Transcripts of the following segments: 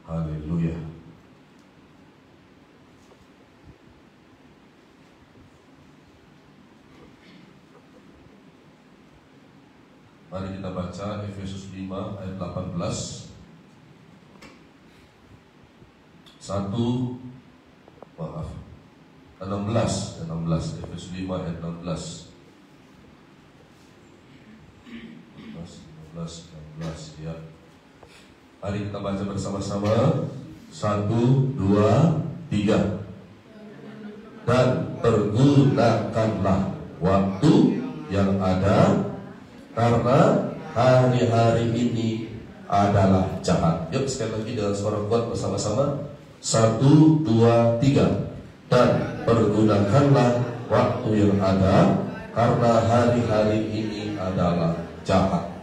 Haleluya. Mari kita baca Efesus 5 ayat 18. 16 Efesus 5 ayat 16 ya. Mari kita baca bersama-sama. 1, 2, 3. Dan pergunakanlah waktu yang ada, karena hari-hari ini adalah jahat. Yuk sekali lagi dengan suara kuat bersama-sama. 1, 2, 3. Dan pergunakanlah waktu yang ada, karena hari-hari ini adalah jahat.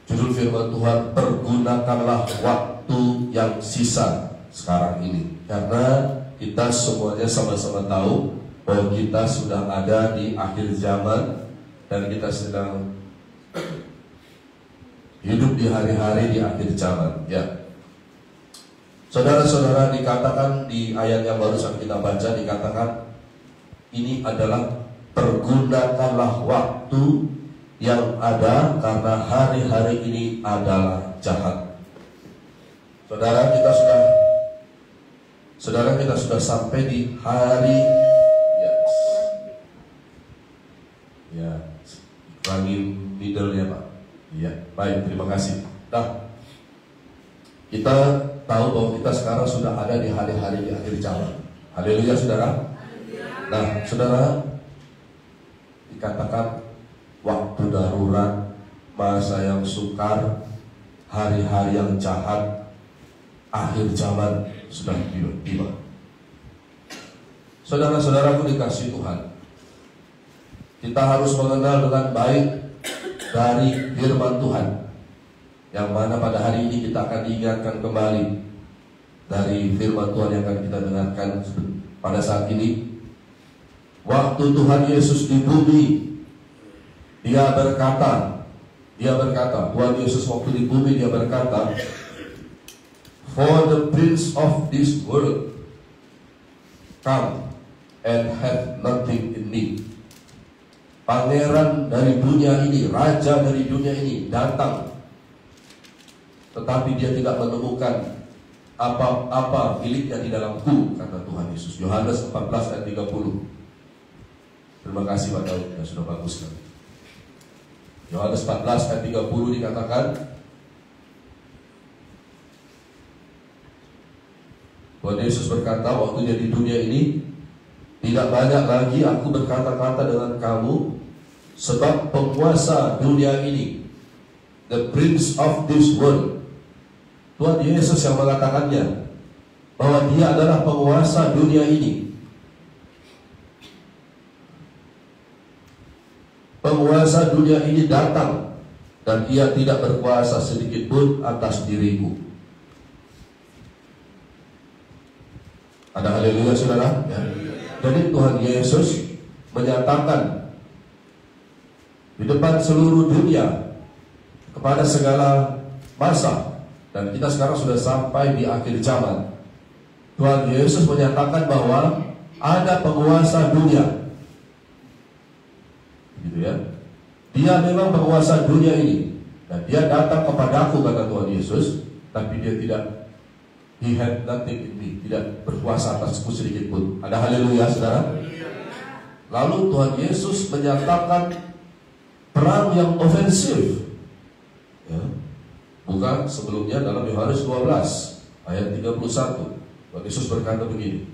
Judul firman Tuhan, pergunakanlah waktu yang sisa sekarang ini. Karena kita semuanya sama-sama tahu bahwa kita sudah ada di akhir zaman, dan kita sedang hidup di hari-hari di akhir zaman, ya. Saudara-saudara, dikatakan di ayat yang barusan kita baca, dikatakan ini adalah pergunakanlah waktu yang ada, karena hari-hari ini adalah jahat. Saudara kita sudah sampai di hari, ya, kurangin middle-nya Pak. Iya, baik, terima kasih. Nah, kita tahu bahwa kita sekarang sudah ada di hari-hari di akhir zaman. Haleluya, saudara. Nah, saudara, dikatakan waktu darurat, masa yang sukar, hari-hari yang jahat, akhir zaman sudah tiba. Saudara-saudaraku dikasihi Tuhan, kita harus mengenal dengan baik dari firman Tuhan, yang mana pada hari ini kita akan diingatkan kembali dari firman Tuhan yang akan kita dengarkan pada saat ini. Waktu Tuhan Yesus di bumi, Dia berkata, Tuhan Yesus waktu di bumi Dia berkata, "For the prince of this world come and have nothing in me." Pangeran dari dunia ini, raja dari dunia ini datang, tetapi dia tidak menemukan apa-apa miliknya di dalamku, kata Tuhan Yesus. Yohanes 14 ayat 30. Terima kasih Pak Daud, ya sudah bagus sekali. Yohanes 14 ayat 30 dikatakan, Tuhan Yesus berkata, waktu dia di dunia ini, tidak banyak lagi aku berkata-kata dengan kamu, sebab penguasa dunia ini, the prince of this world, Tuhan Yesus yang mengatakannya, bahwa Dia adalah penguasa dunia ini. Penguasa dunia ini datang, dan Ia tidak berkuasa sedikit pun atas diriku. Ada haleluya, saudara? Ya. Jadi Tuhan Yesus menyatakan di depan seluruh dunia kepada segala masa, dan kita sekarang sudah sampai di akhir zaman. Tuhan Yesus menyatakan bahwa ada penguasa dunia, gitu ya. Dia memang penguasa dunia ini, dan Dia datang kepadaku, kata Tuhan Yesus, tapi Dia tidak, He had nothing in me, tidak berkuasa atasku sedikit pun. Ada haleluya, saudara? Lalu Tuhan Yesus menyatakan perang yang ofensif, ya. Bukan sebelumnya dalam Yohanes 12 ayat 31. Tuhan Yesus berkata begini,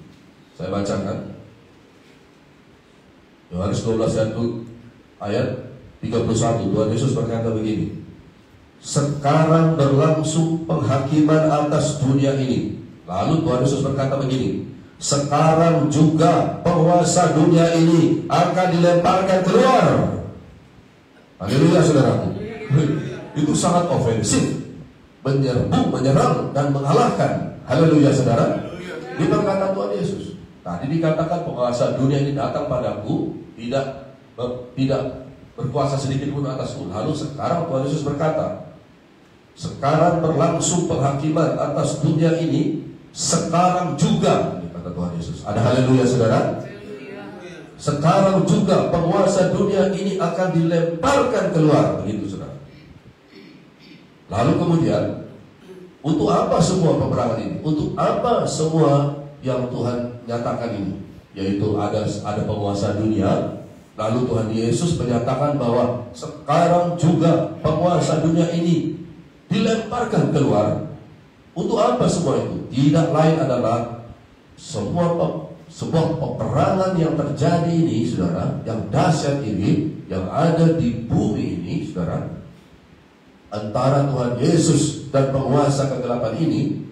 saya bacakan Yohanes 12 ayat 31. Tuhan Yesus berkata begini, sekarang berlangsung penghakiman atas dunia ini. Lalu Tuhan Yesus berkata begini, sekarang juga penguasa dunia ini akan dilemparkan keluar. Haleluya, saudaraku. Itu sangat ofensif, menyerbu, menyerang, dan mengalahkan. Haleluya, saudara. Ini perkataan Tuhan Yesus. Tadi dikatakan penguasa dunia ini datang padaku, tidak berkuasa sedikit pun atasku. Lalu sekarang Tuhan Yesus berkata, Sekarang berlangsung penghakiman atas dunia ini, sekarang juga, kata Tuhan Yesus. Ada haleluya, saudara. Sekarang juga penguasa dunia ini akan dilemparkan keluar, begitu, saudara. Lalu kemudian, untuk apa semua peperangan ini? Untuk apa semua yang Tuhan nyatakan ini? Yaitu ada penguasa dunia. Lalu Tuhan Yesus menyatakan bahwa sekarang juga penguasa dunia ini dilemparkan keluar. Untuk apa semua itu? Tidak lain adalah sebuah peperangan yang terjadi ini, saudara, yang dahsyat ini, yang ada di bumi ini, saudara, antara Tuhan Yesus dan penguasa kegelapan ini.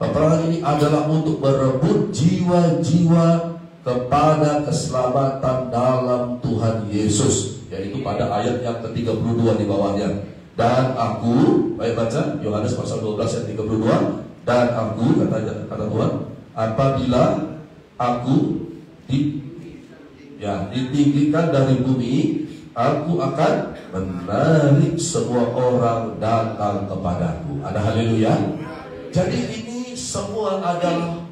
Peperangan ini adalah untuk merebut jiwa-jiwa kepada keselamatan dalam Tuhan Yesus, yaitu pada ayat yang ke-32 di bawahnya. Dan aku, baik baca Yohanes pasal 12 ayat 32. Dan aku, kata Tuhan, apabila aku ditinggikan dari bumi, aku akan menarik semua orang datang kepadaku. Ada haleluya. Jadi ini semua adalah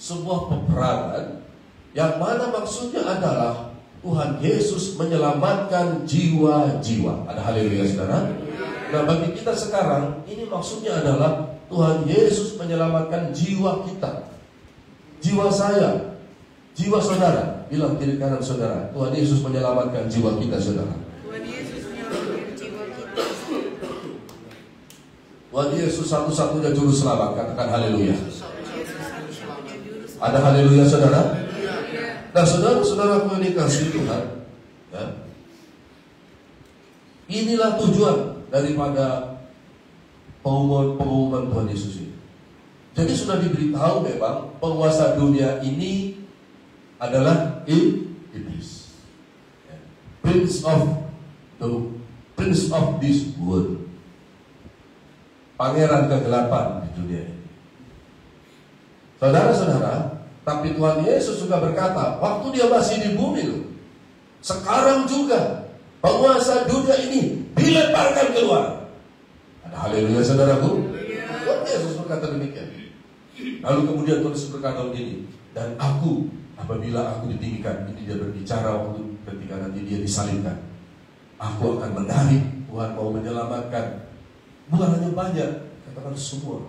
sebuah peperangan yang mana maksudnya adalah Tuhan Yesus menyelamatkan jiwa-jiwa. Ada haleluya, saudara. Nah, bagi kita sekarang, ini maksudnya adalah Tuhan Yesus menyelamatkan jiwa kita, jiwa saya, jiwa saudara. Bilang kiri kanan saudara, Tuhan Yesus menyelamatkan jiwa kita, saudara. Tuhan Yesus menyelamatkan jiwa kita. Tuhan Yesus satu-satunya juru selamat. Katakan haleluya. Ada haleluya, saudara. Nah, saudara-saudaraku yang dikasihi Tuhan, ya, inilah tujuan daripada pengumuman Tuhan Yesus ini. Jadi sudah diberitahu memang penguasa dunia ini adalah iblis, prince of this world, pangeran kegelapan di dunia ini. Saudara-saudara, tapi Tuhan Yesus juga berkata, waktu dia masih di bumi loh, sekarang juga penguasa dunia ini dilemparkan keluar. Ada haleluya, saudaraku. Tuhan Yesus berkata demikian. Lalu kemudian Tuhan Yesus berkata begini, dan aku, apabila aku ditinggikan, ini dia berbicara waktu ketika nanti dia disalibkan, aku akan menarik. Tuhan mau menyelamatkan, bukan hanya banyak, katakan semua.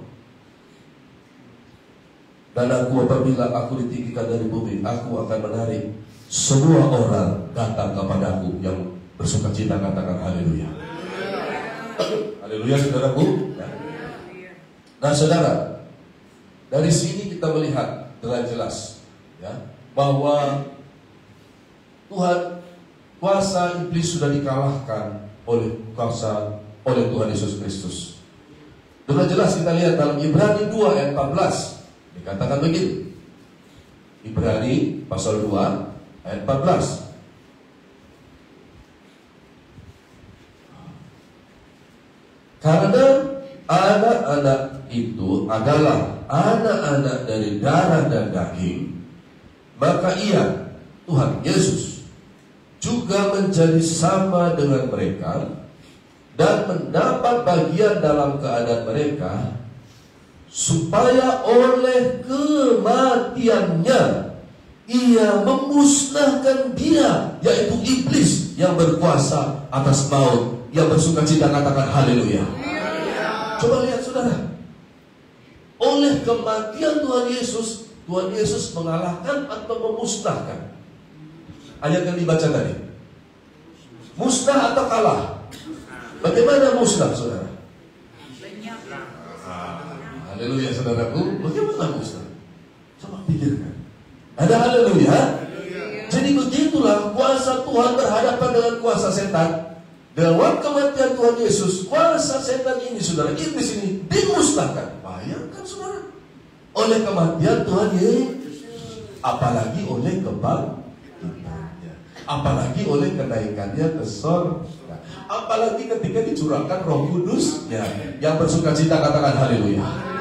Dan aku, apabila aku ditinggikan dari bumi, aku akan menarik semua orang datang kepadaku yang bersuka cita. Katakan haleluya. Haleluya, saudaraku. Nah, saudara, dari sini kita melihat dengan jelas, ya, bahwa kuasa iblis sudah dikalahkan oleh Tuhan Yesus Kristus. Dengan jelas kita lihat dalam Ibrani 2 ayat 14. Dikatakan begitu. Ibrani pasal 2 ayat 14. Karena anak-anak itu adalah anak-anak dari darah dan daging, maka ia, Tuhan Yesus, juga menjadi sama dengan mereka dan mendapat bagian dalam keadaan mereka, supaya oleh kematiannya ia memusnahkan dia, yaitu iblis yang berkuasa atas maut, yang bersuka cita. Katakan haleluya. Coba lihat, saudara, oleh kematian Tuhan Yesus mengalahkan atau memusnahkan. Ayat yang dibaca tadi, musnah atau kalah? Bagaimana musnah, saudara? Haleluya, saudaraku. Bagaimana musnah? Coba pikirkan. Ada haleluya. Jadi begitulah kuasa Tuhan berhadapan dengan kuasa setan. Lewat kematian Tuhan Yesus, kuasa setan ini, saudara, iblis ini dimusnahkan. Bayangkan, saudara, oleh kematian Tuhan Yesus, apalagi oleh kebangkitannya, apalagi oleh kenaikannya ke surga, apalagi ketika dicurahkan Roh Kudusnya yang bersuka cita. Katakan haleluya.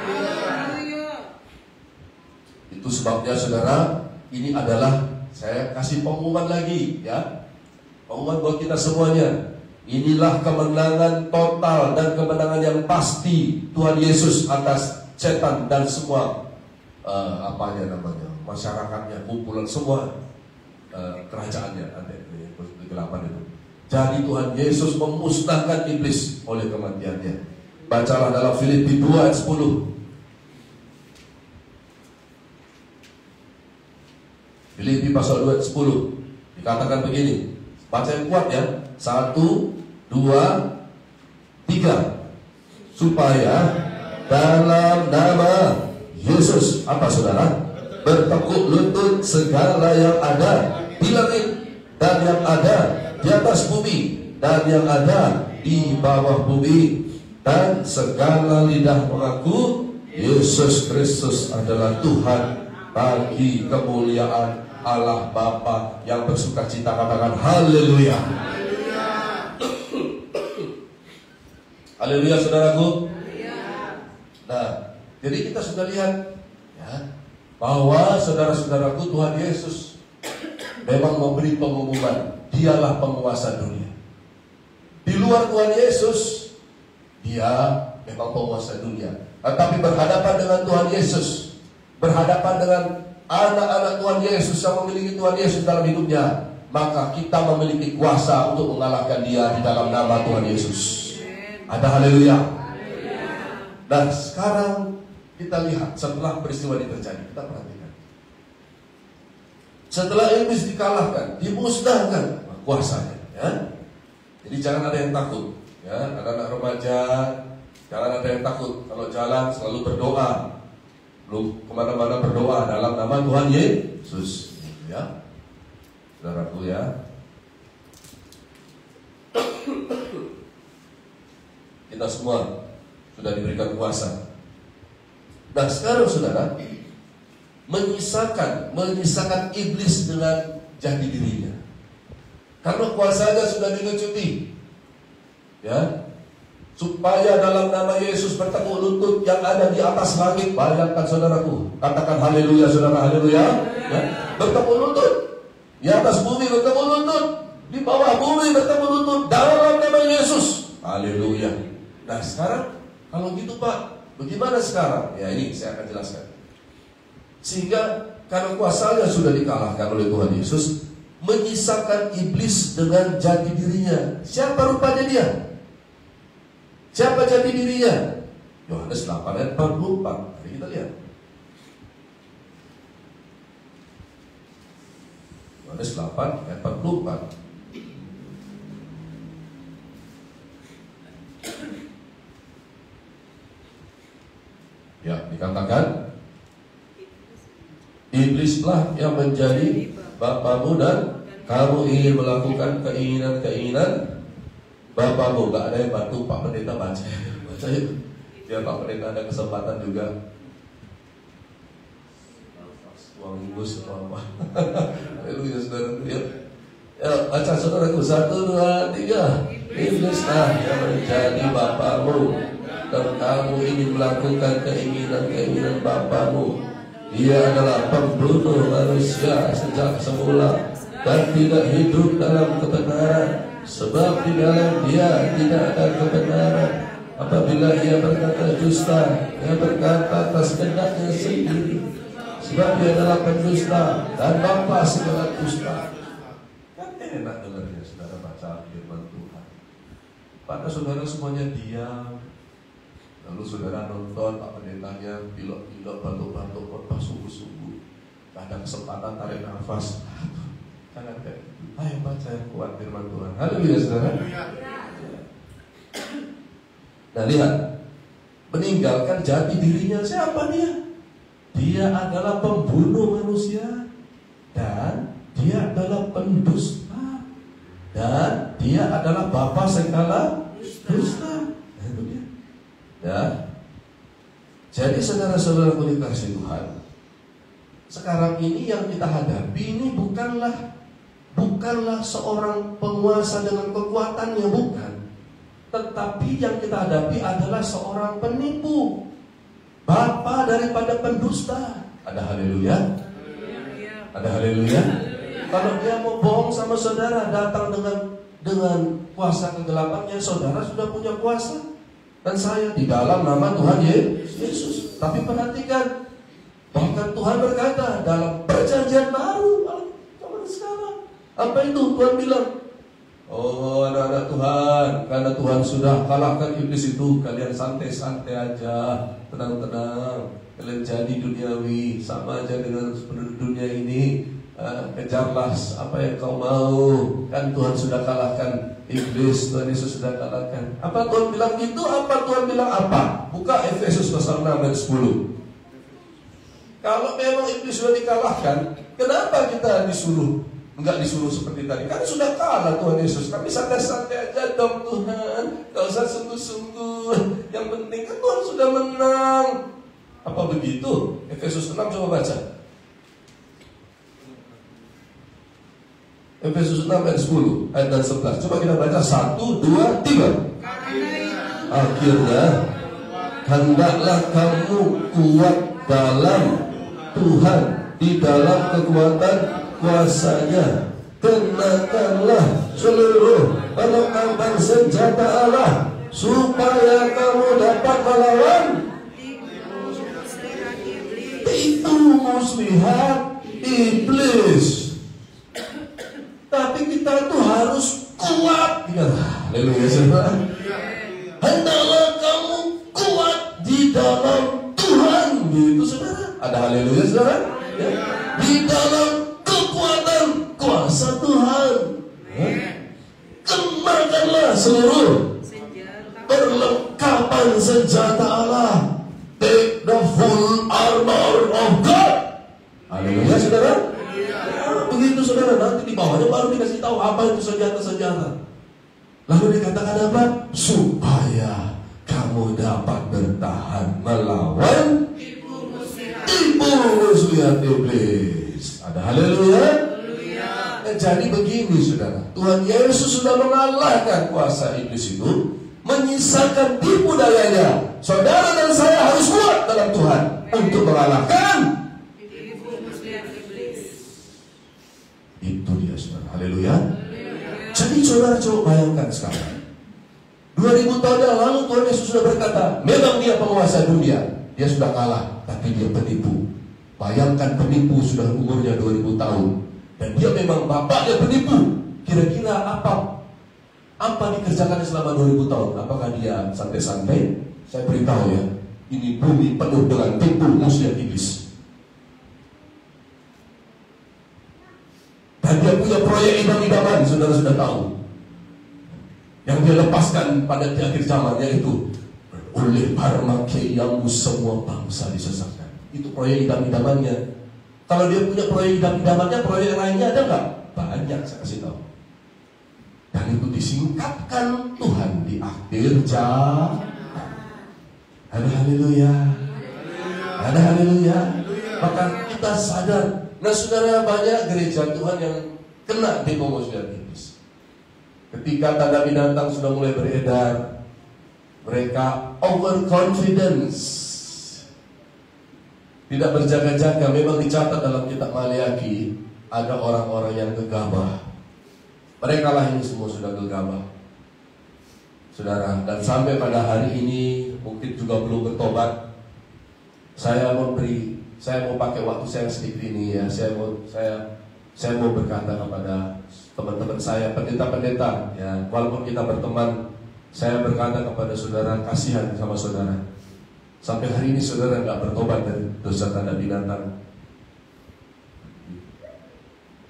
Itu sebabnya, saudara, ini adalah, saya kasih pengumuman lagi, ya, pengumuman buat kita semuanya. Inilah kemenangan total dan kemenangan yang pasti Tuhan Yesus atas setan dan semua masyarakatnya, kumpulan semua kerajaannya ada di kegelapan itu. Jadi Tuhan Yesus memusnahkan iblis oleh kematiannya. Bacalah dalam Filipi 2 ayat 10. Filipi pasal 2 ayat 10 dikatakan begini. Baca yang kuat ya. 1, 2, 3. Supaya dalam nama Yesus, apa saudara? Bertekuk lutut segala yang ada di langit dan yang ada di atas bumi dan yang ada di bawah bumi, dan segala lidah mengaku Yesus Kristus adalah Tuhan, bagi kemuliaan Allah Bapa yang bersukacita. Katakan haleluya. Haleluya saudaraku. Nah, jadi kita sudah lihat ya, bahwa saudara-saudaraku, Tuhan Yesus memang memberi pengumuman, dialah penguasa dunia. Di luar Tuhan Yesus, dia memang penguasa dunia. Tetapi berhadapan dengan Tuhan Yesus, berhadapan dengan anak-anak Tuhan Yesus yang memiliki Tuhan Yesus dalam hidupnya, maka kita memiliki kuasa untuk mengalahkan dia di dalam nama Tuhan Yesus. Ada haleluya. Dan sekarang kita lihat setelah peristiwa ini terjadi, kita perhatikan. Setelah iblis dikalahkan, dimusnahkan kuasanya, ya. Jadi jangan ada yang takut, ya. Anak-anak remaja, jangan ada yang takut. Kalau jalan selalu berdoa, belum kemana-mana berdoa dalam nama Tuhan Yesus, ya. Saudaraku ya. Kita semua sudah diberikan kuasa. Nah sekarang saudara, menyisakan iblis dengan jati dirinya, karena kuasanya sudah dilucuti, ya. Supaya dalam nama Yesus bertekuk lutut yang ada di atas langit. Bayangkan saudaraku, katakan haleluya saudara, haleluya, ya. Bertekuk lutut di atas bumi, bertekuk lutut di bawah bumi, bertekuk lutut dalam nama Yesus, haleluya. Nah sekarang kalau gitu Pak, bagaimana sekarang? Ya ini saya akan jelaskan. Sehingga karena kuasanya sudah dikalahkan oleh Tuhan Yesus, menyisakan iblis dengan jati dirinya. Siapa rupanya dia? Siapa jati dirinya? Yohanes 8 ayat 44. Mari kita lihat. Yohanes 8 ayat 44. Ya, dikatakan iblislah yang menjadi bapamu dan kamu ingin melakukan keinginan-keinginan bapamu. Gak ada yang bantu Pak Pendeta baca yuk. Biar Pak Pendeta ada kesempatan juga. Uang ibus apa. Haleluya saudara. Ya, baca saudaraku. 1, 2, 3. Iblislah yang menjadi bapamu dan kamu ingin melakukan keinginan-keinginan bapamu. Dia adalah pembunuh manusia sejak semula dan tidak hidup dalam kebenaran, sebab di dalam dia tidak ada kebenaran. Apabila ia berkata dusta, ia berkata atas kehendaknya sendiri, sebab dia adalah pendusta dan bapa segala dusta. Kan enak dengarnya saudara baca firman Tuhan. Pada saudara semuanya diam. Lalu saudara nonton Pak Pendetanya pilok-pilok, batuk-batuk, khotbah sungguh-sungguh. Gak ada kesempatan tarik nafas. Jangan kayak gitu. Ayo baca yang kuat firman Tuhan. Haleluya saudara. Nah lihat, meninggalkan jati dirinya. Siapa dia? Dia adalah pembunuh manusia, dan dia adalah pendusta, dan dia adalah bapa segala dusta. Ya. Jadi saudara-saudara dikasihi Tuhan, sekarang ini yang kita hadapi ini bukanlah seorang penguasa dengan kekuatannya, bukan. Tetapi yang kita hadapi adalah seorang penipu, bapa daripada pendusta. Ada haleluya? Ada haleluya? Kalau dia mau bohong sama saudara, datang dengan dengan kuasa kegelapannya. Saudara sudah punya kuasa, dan saya di dalam nama Tuhan Yesus. Tapi perhatikan, bahkan Tuhan berkata dalam perjanjian baru, zaman sekarang, apa itu Tuhan bilang? Oh, anak-anak Tuhan, karena Tuhan sudah kalahkan iblis itu, kalian santai-santai aja, tenang-tenang. Kalian jadi duniawi, sama aja dengan penduduk dunia ini. Kejarlah apa yang kau mau. Kan Tuhan sudah kalahkan iblis, Tuhan Yesus sudah kalahkan. Apa Tuhan bilang gitu? Apa Tuhan bilang apa? Buka Efesus pasal 6 ayat 10. Kalau memang iblis sudah dikalahkan, kenapa kita disuruh? Enggak disuruh seperti tadi, kan sudah kalah Tuhan Yesus. Kami santai-santai aja dong Tuhan, gak usah sungguh-sungguh. Yang penting kan Tuhan sudah menang. Apa begitu? Efesus 6 coba baca. Efesus 6 ayat 10 ayat dan 11. Coba kita baca 1, 2, 3. Akhirnya hendaklah kamu kuat dalam Tuhan, di dalam kekuatan kuasanya. Kenakanlah seluruh perlengkapan senjata Allah, supaya kamu dapat melawan tipu muslihat iblis. Tapi kita tuh harus kuat. Haleluya, saudara. Hendaklah kamu kuat di dalam Tuhan, gitu saudara. Ada haleluya, saudara. Ya. Di dalam kekuatan kuasa Tuhan. Kenakanlah seluruh perlengkapan senjata Allah. Take the full armor of God. Haleluya, saudara. Begitu saudara, nanti di bawahnya baru dikasih tahu apa itu senjata-senjata. Lalu dikatakan apa? Supaya kamu dapat bertahan melawan tipu muslihat iblis. Ada haleluya. Jadi begini saudara, Tuhan Yesus sudah mengalahkan kuasa iblis itu, menyisakan tipu dayanya. Saudara dan saya harus kuat dalam Tuhan untuk mengalahkan itu dia, saudara. Haleluya. Jadi saudara coba bayangkan sekarang, 2000 tahun yang lalu Tuhan Yesus sudah berkata, memang dia penguasa dunia, dia sudah kalah, tapi dia penipu. Bayangkan penipu sudah umurnya 2000 tahun, dan dia memang bapaknya penipu. Kira-kira apa dikerjakan selama 2000 tahun? Apakah dia santai-santai? Saya beritahu ya, ini bumi penuh dengan tipu muslihat iblis. Dan dia punya proyek idam-idaman, saudara sudah tahu, yang dia lepaskan pada di akhir zaman, yaitu oleh Armageddon semua bangsa disesatkan. Itu proyek idam-idamannya. Kalau dia punya proyek idam-idamannya, proyek lainnya ada nggak? Banyak, saya kasih tahu. Dan itu disingkatkan Tuhan di akhir zaman. Ada haleluya. Ada haleluya. Maka kita sadar. Nah saudara, banyak gereja Tuhan yang kena tipu muslihat iblis. Ketika tanda binatang sudah mulai beredar, mereka overconfidence, tidak berjaga-jaga. Memang dicatat dalam kitab Maliaki, ada orang-orang yang gegabah. Mereka lah ini semua sudah gegabah, saudara. Dan sampai pada hari ini mungkin juga belum bertobat. Saya mau pakai waktu saya sedikit ini ya. Saya mau berkata kepada teman-teman saya, pendeta-pendeta ya, walaupun kita berteman, saya berkata kepada saudara, kasihan sama saudara. Sampai hari ini saudara nggak bertobat dari dosa tanda binatang.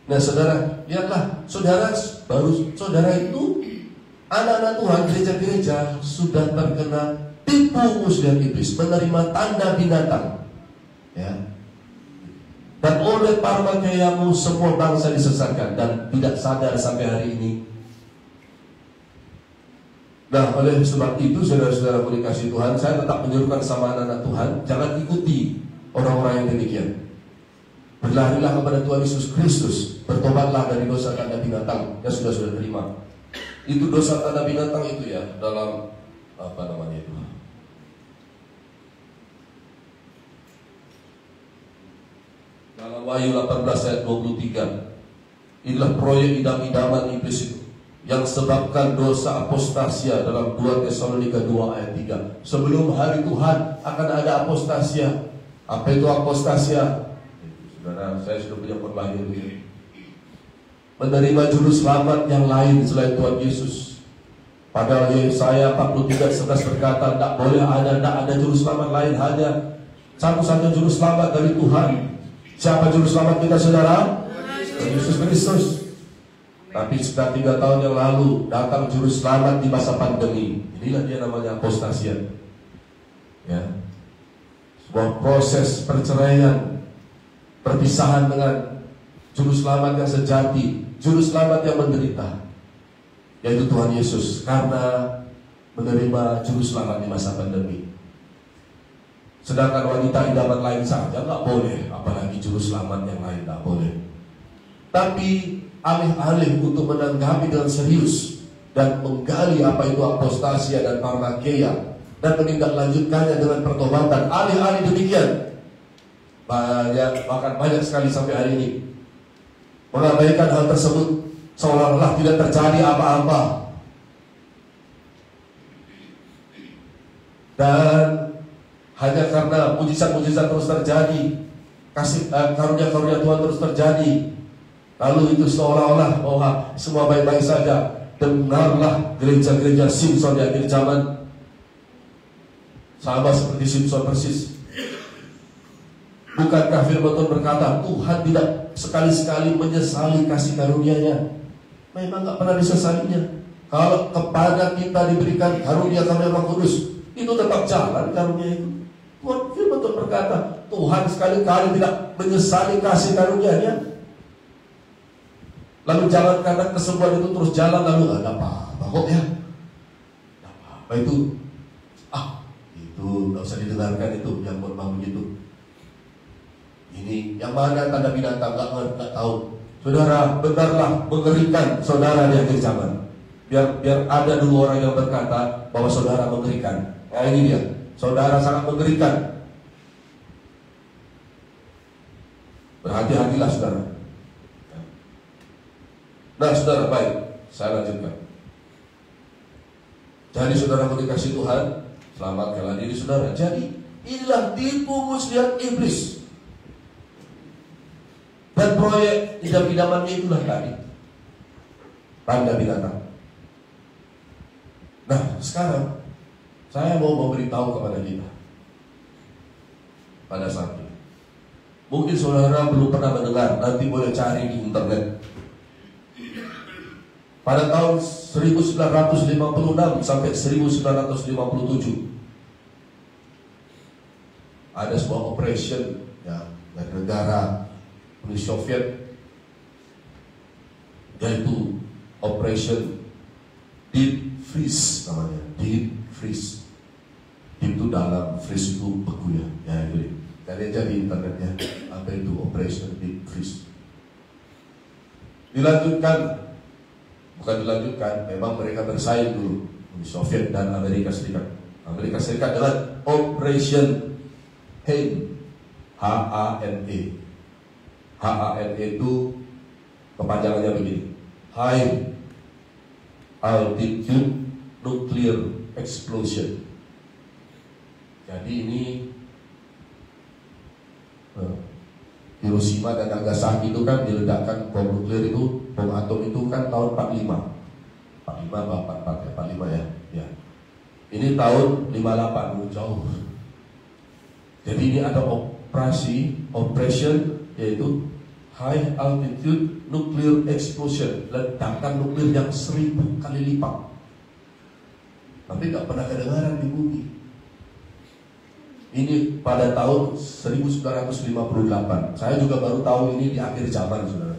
Nah saudara, lihatlah, saudara itu anak-anak Tuhan, gereja-gereja sudah terkena tipu muslihat iblis, menerima tanda binatang. Ya. Dan oleh Armageddon semua bangsa disesatkan dan tidak sadar sampai hari ini. Nah, oleh sebab itu saudara-saudara dikasih Tuhan, saya tetap menyuruhkan sama anak-anak Tuhan, jangan ikuti orang-orang yang demikian. Berlarilah kepada Tuhan Yesus Kristus, bertobatlah dari dosa tanda binatang yang sudah terima. Itu dosa tanda binatang itu ya, dalam apa namanya itu? Dalam Wahyu 18 ayat 23. Inilah proyek idam-idaman iblis itu. yang sebabkan dosa apostasia dalam 2 Tesalonika 2 ayat 3. Sebelum hari Tuhan akan ada apostasia. Apa itu apostasia? Saudara, saya sudah punya pembahasan ini. Menerima juru selamat yang lain selain Tuhan Yesus. Padahal Yesaya 43:11 berkata, tidak ada juru selamat lain, hanya satu-satunya juru selamat dari Tuhan. Siapa juru selamat kita, saudara? Yesus Kristus. Tapi sekitar 3 tahun yang lalu datang juru selamat di masa pandemi. Inilah dia namanya apostasia. Ya. Sebuah proses perceraian, perpisahan dengan juru selamat yang sejati, juru selamat yang menderita, yaitu Tuhan Yesus, karena menerima juru selamat di masa pandemi. Sedangkan wanita idaman lain saja nggak boleh, apalagi juru selamat yang lain nggak boleh. Tapi alih-alih untuk menanggapi dengan serius dan menggali apa itu apostasia dan parmakeia dan menindaklanjutkannya dengan pertobatan, alih-alih demikian, bahkan banyak sekali sampai hari ini mengabaikan hal tersebut, seolah-olah tidak terjadi apa-apa. Dan hanya karena mujizat-mujizat terus terjadi, karunia-karunia Tuhan terus terjadi, lalu itu seolah-olah bahwa semua baik-baik saja. Dengarlah gereja-gereja Simpson di akhir zaman, sama seperti Simpson persis. Bukankah firman Tuhan berkata, Tuhan tidak sekali-sekali menyesali kasih karunia-Nya? Memang gak pernah disesalinya. Kalau kepada kita diberikan karunia-karunia Roh Kudus, itu tetap jalan karunia itu. Firman Tuhan berkata, Tuhan sekali-kali tidak menyesali kasih karunia-Nya. Lalu jangan karena kesembuhan itu terus jalan, lalu ada apa-apa kok ya, ada apa-apa itu, itu gak usah didengarkan, itu yang khotbah begitu. Ini yang mana tanda binatang, gak tahu. Saudara, benarlah mengerikan saudara di akhir zaman. Biar ada dulu orang yang berkata bahwa saudara mengerikan. Nah ini dia, saudara sangat mengerikan. Berhati-hatilah saudara. Nah saudara, baik, saya lanjutkan. Jadi saudara dikasih Tuhan, selamatkanlah diri saudara. Jadi inilah tipu muslihat iblis. Dan proyek idam-idamannya itulah tadi, tanda binatang. Nah sekarang saya mau memberitahu kepada kita pada saat ini. Mungkin saudara belum pernah mendengar, nanti boleh cari di internet. Pada tahun 1956 sampai 1957 ada sebuah operation ya, dari negara Uni Soviet, yaitu Operation Deep Freeze namanya. Deep Freeze. Deep itu dalam, freeze itu beku ya. Ya itu. Kalian jadi internetnya apa itu Operation Deep Freeze. Bukan dilanjutkan, memang mereka bersaing dulu, Uni Soviet dan Amerika Serikat. Amerika Serikat dengan Operation HANE. HANE. HANE itu kepanjangannya begini, High Altitude Nuclear Explosion. Jadi ini Hiroshima dan Nagasaki itu kan diledakkan bom nuklir itu, bom atom itu kan tahun 45 apa 44 ya, 45 ya. Ya. Ini tahun 58, jauh. Jadi ini ada operation yaitu High Altitude Nuclear Explosion, ledakan nuklir yang 1000 kali lipat. Tapi gak pernah kedengaran di bumi. Ini pada tahun 1958. Saya juga baru tahu ini di akhir zaman, saudara.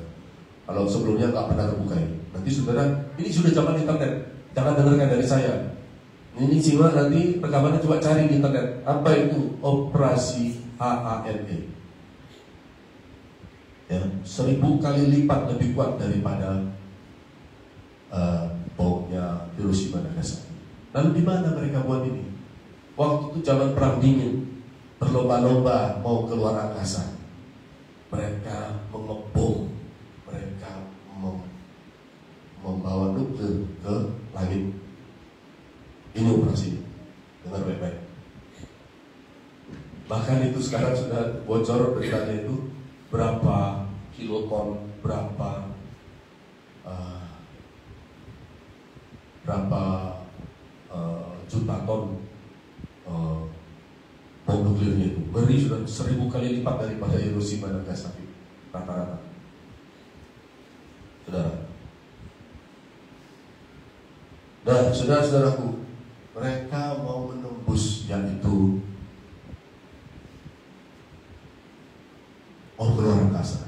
Kalau sebelumnya nggak pernah terbuka ini. Nanti saudara, ini sudah zaman internet. Jangan dengarkan dari saya. Ini simak nanti rekamannya, coba cari di internet. Apa itu operasi HANE? Ya, 1000 kali lipat lebih kuat daripada bomnya Hiroshima dan Nagasaki. Lalu di mana mereka buat ini? Waktu itu zaman perang dingin, berlomba-lomba mau keluar angkasa. Mereka mengebom, mereka membawa nuklir ke langit. Ini operasi. Dengar baik-baik. Bahkan itu sekarang sudah bocor beritanya itu berapa kiloton, berapa juta ton bom nuklirnya itu. Ngeri, sudah 1000 kali lipat daripada Hiroshima dan Nagasaki rata-rata. Saudara. Dan saudara-saudaraku, mereka mau menembus yang itu, mau keluar angkasa.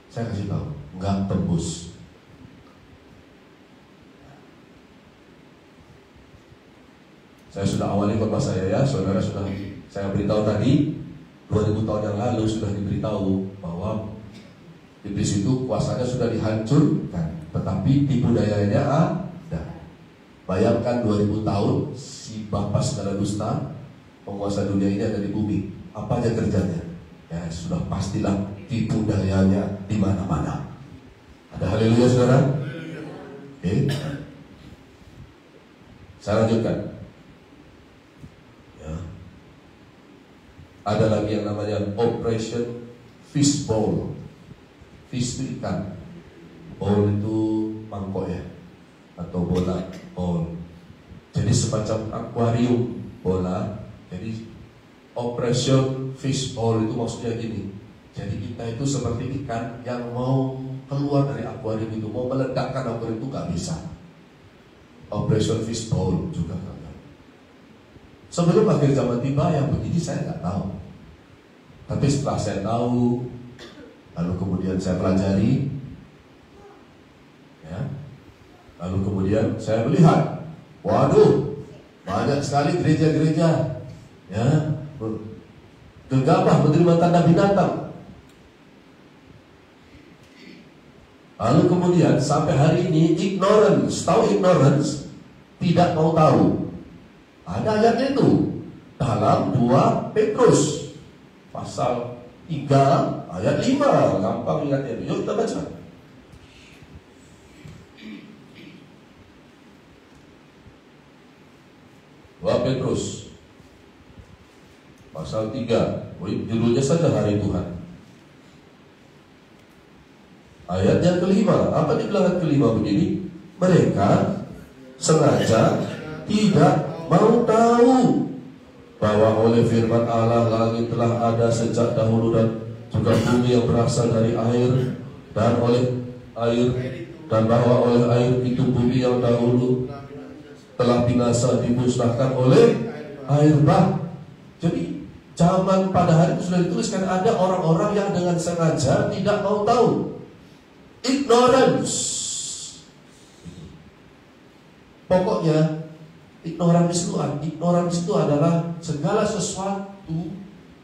Saya kasih tahu, nggak tembus. Saya sudah awali khotbah saya ya, saudara sudah saya beritahu tadi, 2000 tahun yang lalu sudah diberitahu bahwa iblis itu kuasanya sudah dihancurkan, tetapi tipu dayanya ada. Bayangkan 2000 tahun si Bapa segala dusta, penguasa dunia ini ada di bumi. Apa aja kerjanya? Ya sudah pastilah tipu dayanya di mana-mana. Ada haleluya saudara? Oke. Saya lanjutkan. Ya. Ada lagi yang namanya Operation Fishbowl. Fish itu ikan, bowl itu mangkok ya, atau bola, bowl. Jadi semacam akuarium bola. Jadi Operation Fishbowl itu maksudnya gini. Jadi kita itu seperti ikan yang mau keluar dari akuarium itu, mau meledakkan akuarium itu gak bisa. Operation Fishbowl juga kan. Sebelum akhir zaman tiba yang begini saya nggak tahu. Tapi setelah saya tahu, lalu kemudian saya pelajari, ya, lalu kemudian saya melihat, waduh, banyak sekali gereja-gereja, ya, gegabah menerima tanda binatang. Lalu kemudian sampai hari ini ignorance, tahu ignorance, tidak mau tahu. Ada ayatnya itu dalam 2 Petrus pasal 3 ayat 5, gampang ingatnya. Yuk kita baca. Petrus pasal 3, judulnya saja Hari Tuhan. Ayat yang kelima, apa dibilang ayat kelima begini? Mereka sengaja tidak mau tahu bahwa oleh firman Allah langit telah ada sejak dahulu dan juga bumi yang berasal dari air dan oleh air, dan bahwa oleh air itu bumi yang dahulu telah binasa dimusnahkan oleh air bah. Jadi zaman pada hari itu sudah dituliskan ada orang-orang yang dengan sengaja tidak mau tahu. Ignorance. Pokoknya ignorance itu adalah segala sesuatu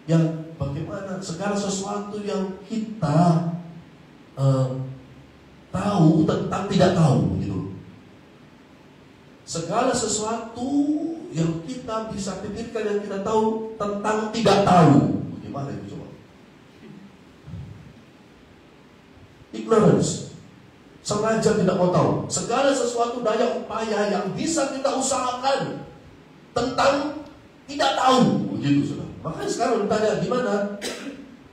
yang bagaimana, segala sesuatu yang kita tahu tentang tidak tahu gitu. Segala sesuatu yang kita bisa pikirkan yang kita tahu tentang tidak tahu. Bagaimana itu coba? Ignorance. Sengaja tidak mau tahu. Segala sesuatu daya upaya yang bisa kita usahakan tentang tidak tahu. Begitu sudah. Makanya sekarang ditanya gimana?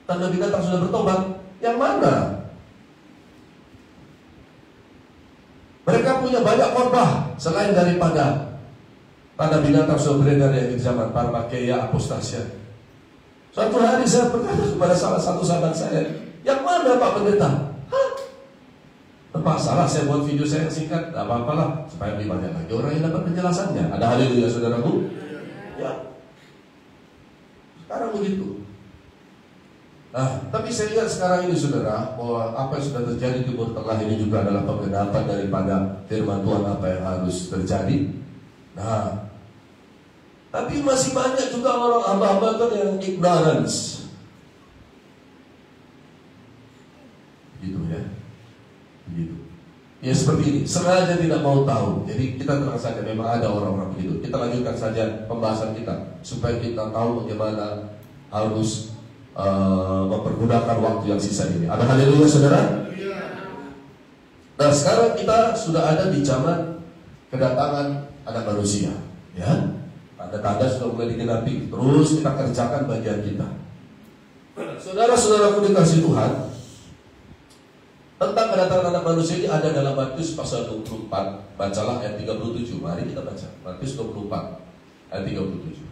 Tanda binatang sudah bertobat. Yang mana? Mereka punya banyak khotbah selain daripada tanda binatang sudah beredar di zaman Parmakeia Apostasia. Suatu hari saya berkata kepada salah satu sahabat saya, yang mana Pak Pendeta? Masalah saya buat video saya yang singkat, tidak apa-apalah, supaya lebih banyak lagi orang yang dapat penjelasannya. Ada haleluya saudaraku? Ya. Sekarang begitu. Nah, tapi saya lihat sekarang ini saudara, bahwa apa yang sudah terjadi di Timur Tengah ini juga adalah penggenapan daripada firman Tuhan apa yang harus terjadi. Nah, tapi masih banyak juga orang hamba-hamba yang ignorance. Gitu ya. Begitu. Ya seperti ini, sengaja tidak mau tahu. Jadi kita tenang saja, memang ada orang-orang begitu. Kita lanjutkan saja pembahasan kita supaya kita tahu bagaimana harus mempergunakan waktu yang sisa ini. Ada haleluya saudara? Nah, sekarang kita sudah ada di zaman kedatangan anak manusia, ya. Tanda-tanda sudah mulai digenapi. Terus kita kerjakan bagian kita. Saudara-saudaraku dikasih Tuhan, tentang kedatangan anak manusia ini ada dalam Matius pasal 24. Bacalah ayat 37. Mari kita baca Matius 24 ayat 37.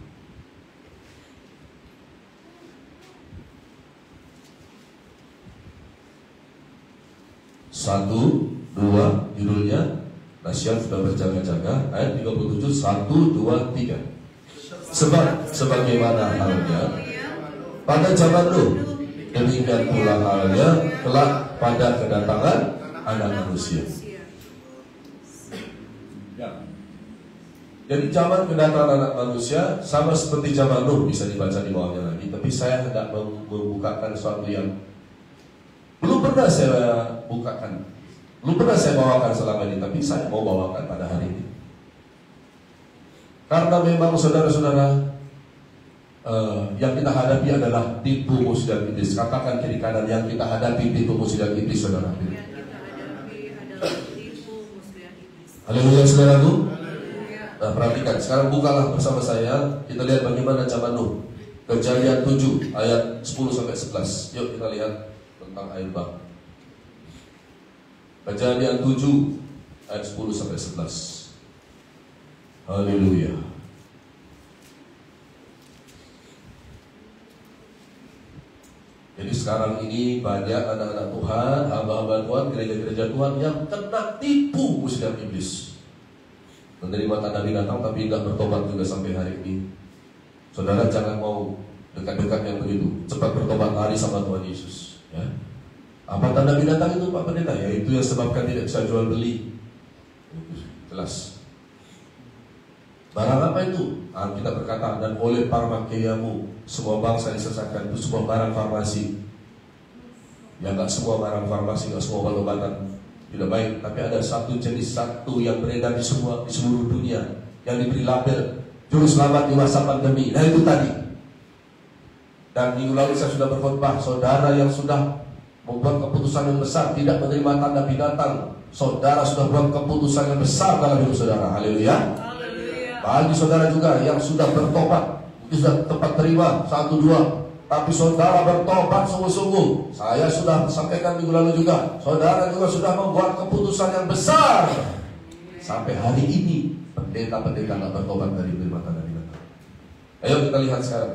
Satu, dua, judulnya Nasihat Sudah Berjaga-Jaga, ayat 37, 1, 2, 3. Sebab sebagaimana halnya pada zaman Nuh, demikian pula halnya kelak pada kedatangan anak manusia. Jadi zaman kedatangan anak manusia sama seperti zaman Nuh, bisa dibaca di bawahnya lagi. Tapi saya hendak membukakan sesuatu yang belum pernah saya bukakan, belum pernah saya bawakan selama ini, tapi saya mau bawakan pada hari ini. Karena memang saudara-saudara, yang kita hadapi adalah tipu muslihat iblis. Katakan kiri kanan, yang kita hadapi tipu muslihat iblis, saudara. Yang kita hadapi adalah tipu muslihat iblis. Haleluya, saudaraku. Nah, perhatikan, sekarang bukalah bersama saya. Kita lihat bagaimana zaman Nuh. Kejadian 7 ayat 10-11. Yuk kita lihat tentang air bah. Kejadian 7 ayat 10-11. Haleluya. Jadi sekarang ini banyak anak-anak Tuhan, hamba-hamba Tuhan, gereja-gereja Tuhan yang kena tipu muslihat iblis. Menerima tanda binatang tapi tidak bertobat juga sampai hari ini. Saudara jangan mau dekat-dekat yang begitu. Cepat bertobat, lari sama Tuhan Yesus, ya. Apa tanda binatang itu, Pak Pendeta? Ya itu yang sebabkan tidak bisa jual beli. Jelas. Barang apa itu? Kita berkata, dan oleh parmakeiamu semua bangsa disesatkan. Itu semua barang farmasi. Ya nggak semua barang farmasi, nggak semua obat-obatan tidak baik, tapi ada satu jenis satu yang beredar di seluruh dunia yang diberi label juru selamat di masa pandemi. Nah itu tadi. Dan minggu lalu saya sudah berkhotbah, saudara yang sudah membuat keputusan yang besar tidak menerima tanda binatang, saudara sudah buat keputusan yang besar dalam hidup saudara. Haleluya. Bagi saudara juga yang sudah bertobat, sudah tepat terima 1, 2, tapi saudara bertobat sungguh-sungguh. Saya sudah sampaikan minggu lalu juga, saudara juga sudah membuat keputusan yang besar. Sampai hari ini pendeta-pendeta tidak bertobat dari menerima tanda binatang. Ayo kita lihat sekarang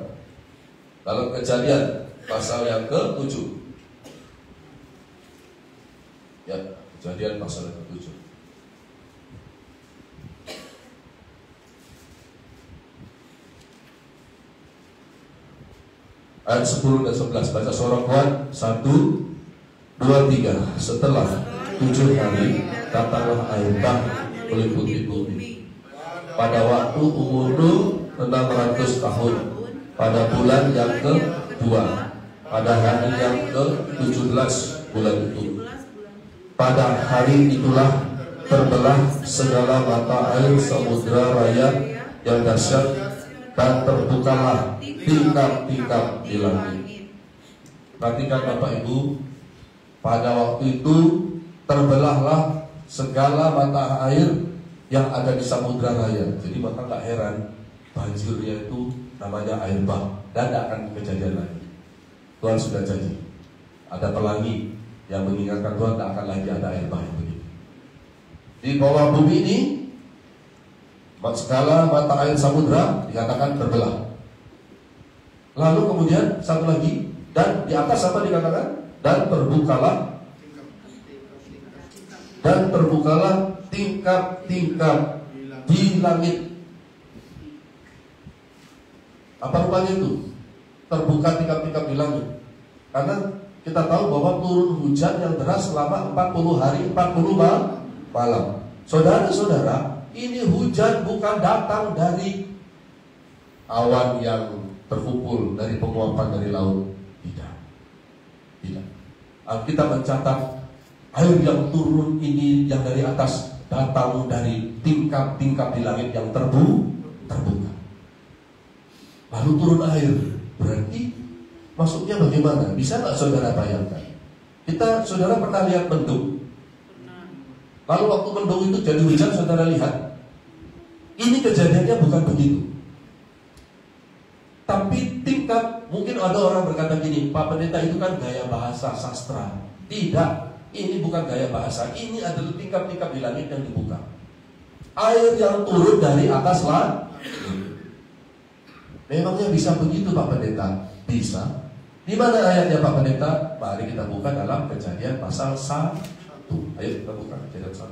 dalam Kejadian pasal yang ke-7. Ya, Kejadian pasal yang ke-7. Ayat 10 dan 11. Baca suara kuat. 1, 2, 3. Setelah 7 hari datanglah air bah meliputi bumi. Pada waktu umur Nuh 600 tahun, pada bulan yang ke-2, pada hari yang ke-17 bulan itu, pada hari itulah terbelah segala mata air samudra raya yang dahsyat, dan terbukalah tingkap-tingkap di langit. Perhatikan Bapak Ibu, pada waktu itu terbelahlah segala mata air yang ada di samudra raya. Jadi maka gak heran banjirnya itu namanya air bah, dan tidak akan kejadian lagi. Tuhan sudah janji, ada pelangi yang mengingatkan Tuhan tidak akan lagi ada air bah yang begitu. Di bawah bumi ini segala mata air samudra dikatakan terbelah. Lalu kemudian satu lagi, dan di atas apa dikatakan? Dan terbukalah tingkap-tingkap di langit. Apa rupanya itu? Terbuka tingkap-tingkap di langit. Karena kita tahu bahwa turun hujan yang deras selama 40 hari 40 malam. Saudara-saudara, ini hujan bukan datang dari awan yang terkumpul dari penguapan dari laut. Tidak. Alkitab mencatat air yang turun ini yang dari atas datang dari tingkap-tingkap di langit yang terbuka. Lalu turun air. Berarti maksudnya bagaimana? Bisa nggak saudara bayangkan? Saudara pernah lihat mendung? Lalu waktu mendung itu jadi hujan, saudara lihat. Ini kejadiannya bukan begitu. Tapi tingkat, mungkin ada orang berkata gini, Pak Pendeta itu kan gaya bahasa sastra. Tidak, ini bukan gaya bahasa. Ini adalah tingkap-tingkap di langit yang dibuka. Air yang turun dari atas langit. Memangnya bisa begitu Pak Pendeta? Bisa. Di mana ayatnya Pak Pendeta? Mari kita buka dalam Kejadian pasal 1. Ayo kita buka Kejadian 1.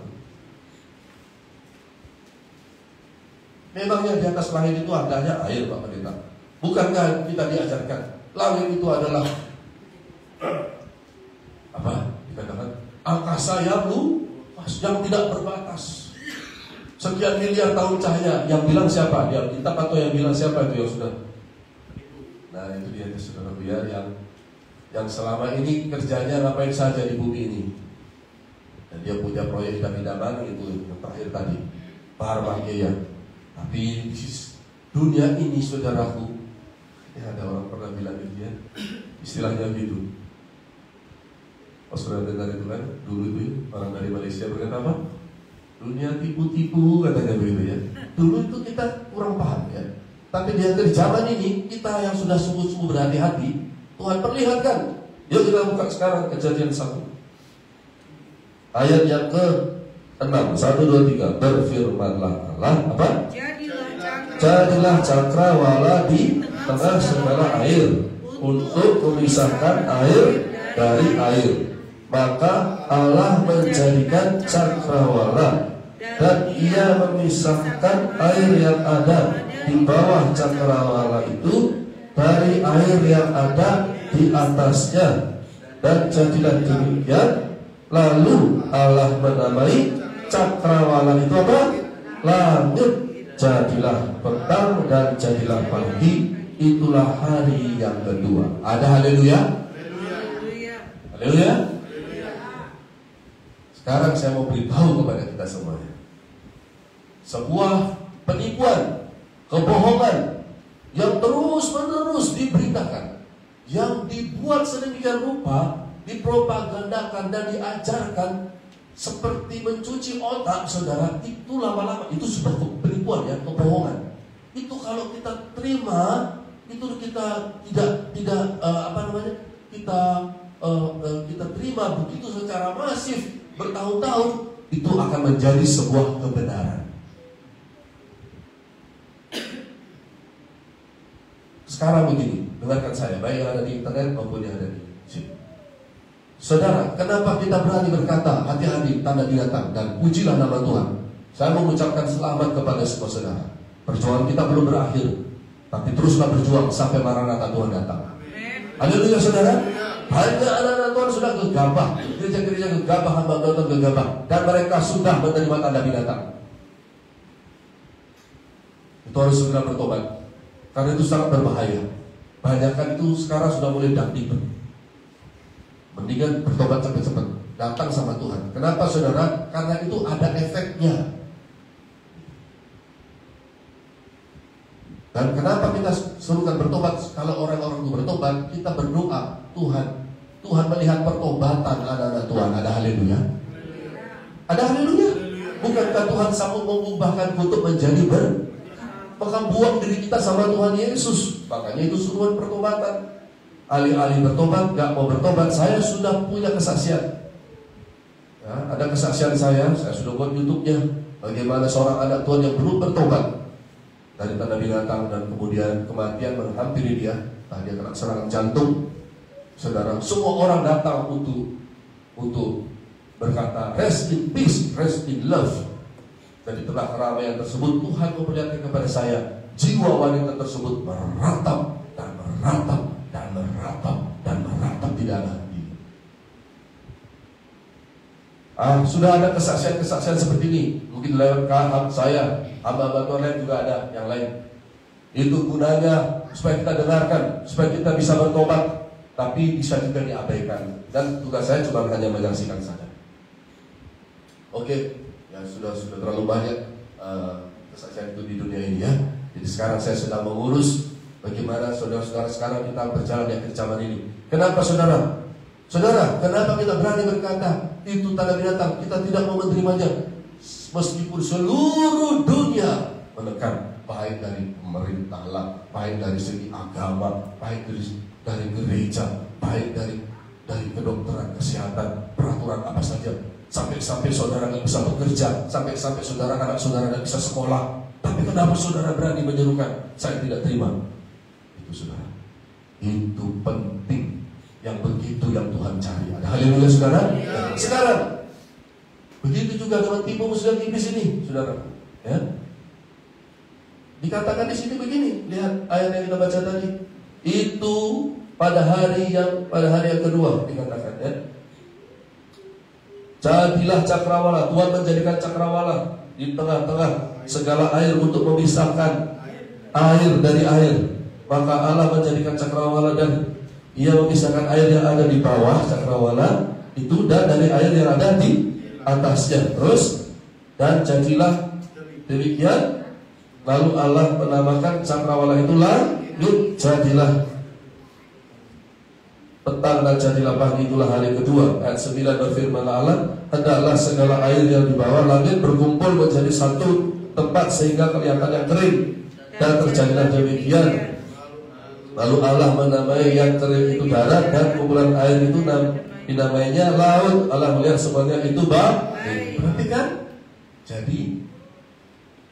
Memangnya di atas langit itu adanya air Pak Pendeta? Bukankah kita diajarkan langit itu adalah apa? Dikatakan angkasa yang luas, yang tidak berbatas. Sekian miliar tahun cahaya. Yang bilang siapa? Di Alkitab atau yang bilang siapa itu yang sudah? Nah itu dia saudara biar yang selama ini kerjanya ngapain saja di bumi ini. Dan dia punya proyek Daman itu yang terakhir tadi, Parmageia. Tapi dunia ini saudaraku, ya ada orang pernah bilang gitu ya, istilahnya gitu. Pas sudah dengar itu kan, dulu itu orang dari Malaysia berkata apa? Dunia tipu-tipu katanya begitu ya. Dulu itu kita kurang paham ya. Tapi di akhir zaman ini kita yang sudah sungguh-sungguh berhati-hati, Tuhan perlihatkan. Yuk kita buka sekarang Kejadian 1 ayat yang ke-6. 1, 2, 3. Berfirmanlah Allah apa? Jadilah cakrawala di tengah segala air untuk memisahkan air dari air. Maka Allah menjadikan cakrawala, dan ia memisahkan air yang ada di bawah cakrawala itu dari air yang ada di atasnya. Dan jadilah demikian. Lalu Allah menamai cakrawala itu apa? Langit. Jadilah petang dan jadilah pagi. Itulah hari yang kedua. Ada haleluya? Haleluya. Sekarang saya mau beritahu kepada kita semuanya, sebuah penipuan, kebohongan yang terus-menerus diberitakan, yang dibuat sedemikian rupa, dipropagandakan dan diajarkan seperti mencuci otak saudara, itu lama-lama itu sudah penipuan ya, kebohongan. Itu kalau kita terima, itu kita tidak kita terima begitu secara masif bertahun-tahun, itu akan menjadi sebuah kebenaran. Sekarang begini, dengarkan saya, baik yang ada di internet maupun yang ada di sini. Saudara, kenapa kita berani berkata hati-hati tanda binatang dan pujilah nama Tuhan? Saya mengucapkan selamat kepada semua saudara. Perjuangan kita belum berakhir, tapi teruslah berjuang sampai Maranatha Tuhan datang. Haleluya saudara. Banyak anak-anak Tuhan sudah gegabah, gereja-gereja gegabah, hamba Tuhan gegabah, dan mereka sudah menerima tanda binatang. Itu harus segera bertobat, karena itu sangat berbahaya. Banyak itu sekarang sudah mulai dakdikbud. Mendingan bertobat cepat-cepat, datang sama Tuhan. Kenapa saudara? Karena itu ada efeknya. Dan kenapa kita serukan bertobat? Kalau orang-orang itu bertobat, kita berdoa, Tuhan melihat pertobatan anak-anak Tuhan. Ada haleluya? Ada haleluya? Bukankah Tuhan sanggup mengubahkan kutub menjadi maka buang diri kita sama Tuhan Yesus. Makanya itu suruhan pertobatan. Alih-alih bertobat, gak mau bertobat. Saya sudah punya kesaksian ya, ada kesaksian saya sudah buat YouTube-nya. Bagaimana seorang anak Tuhan yang belum bertobat dari tanda binatang dan kemudian kematian menghampiri dia. Dia kena serangan jantung. Saudara, semua orang datang untuk berkata rest in peace, rest in love. Dan di tengah keramaian tersebut Tuhan memperlihatkan kepada saya jiwa wanita tersebut meratap dan meratap dan meratap dan meratap di dalam hati. Sudah ada kesaksian-kesaksian seperti ini. Mungkin lewat kahab saya, hamba-hamba Tuhan lain juga ada yang lain. Itu gunanya supaya kita dengarkan, supaya kita bisa bertobat, tapi bisa juga diabaikan. Dan tugas saya cuma hanya menyaksikan saja. Oke, ya sudah terlalu banyak kesaksian itu di dunia ini ya. Jadi sekarang saya sedang mengurus bagaimana saudara-saudara sekarang kita berjalan di akhir zaman ini. Kenapa saudara? Saudara, kenapa kita berani berkata itu tanda binatang, kita tidak mau menerimanya. Meskipun seluruh dunia menekan, baik dari pemerintah lah, baik dari segi agama, baik dari gereja, baik dari kedokteran, kesehatan, peraturan apa saja, sampai saudara nggak bisa bekerja, sampai anak saudara nggak bisa sekolah. Tapi kenapa saudara berani menyerukan, saya tidak terima? Itu saudara, itu penting. Yang begitu yang Tuhan cari. Ada haleluya saudara. Sekarang begitu juga dengan tipu muslihat iblis ini, saudara. Ya. Dikatakan di sini begini, lihat ayat yang kita baca tadi. Itu pada hari yang kedua dikatakan, ya. Jadilah cakrawala. Tuhan menjadikan cakrawala di tengah-tengah segala air untuk memisahkan air dari air. Maka Allah menjadikan cakrawala dan Ia memisahkan air yang ada di bawah cakrawala itu dan dari air yang ada di atasnya. Terus dan jadilah demikian. Lalu Allah menamakan cakrawala itu langit. Jadilah petang dan jadilah pagi, itulah hari kedua. Ayat 9 berfirman Allah, hendaklah segala air yang di bawah langit berkumpul menjadi satu tempat sehingga kelihatan yang kering. Dan terjadilah demikian. Lalu Allah menamai yang kering itu darat dan kumpulan air itu dinamainya laut. Allah melihat semuanya itu baik. Perhatikan. Jadi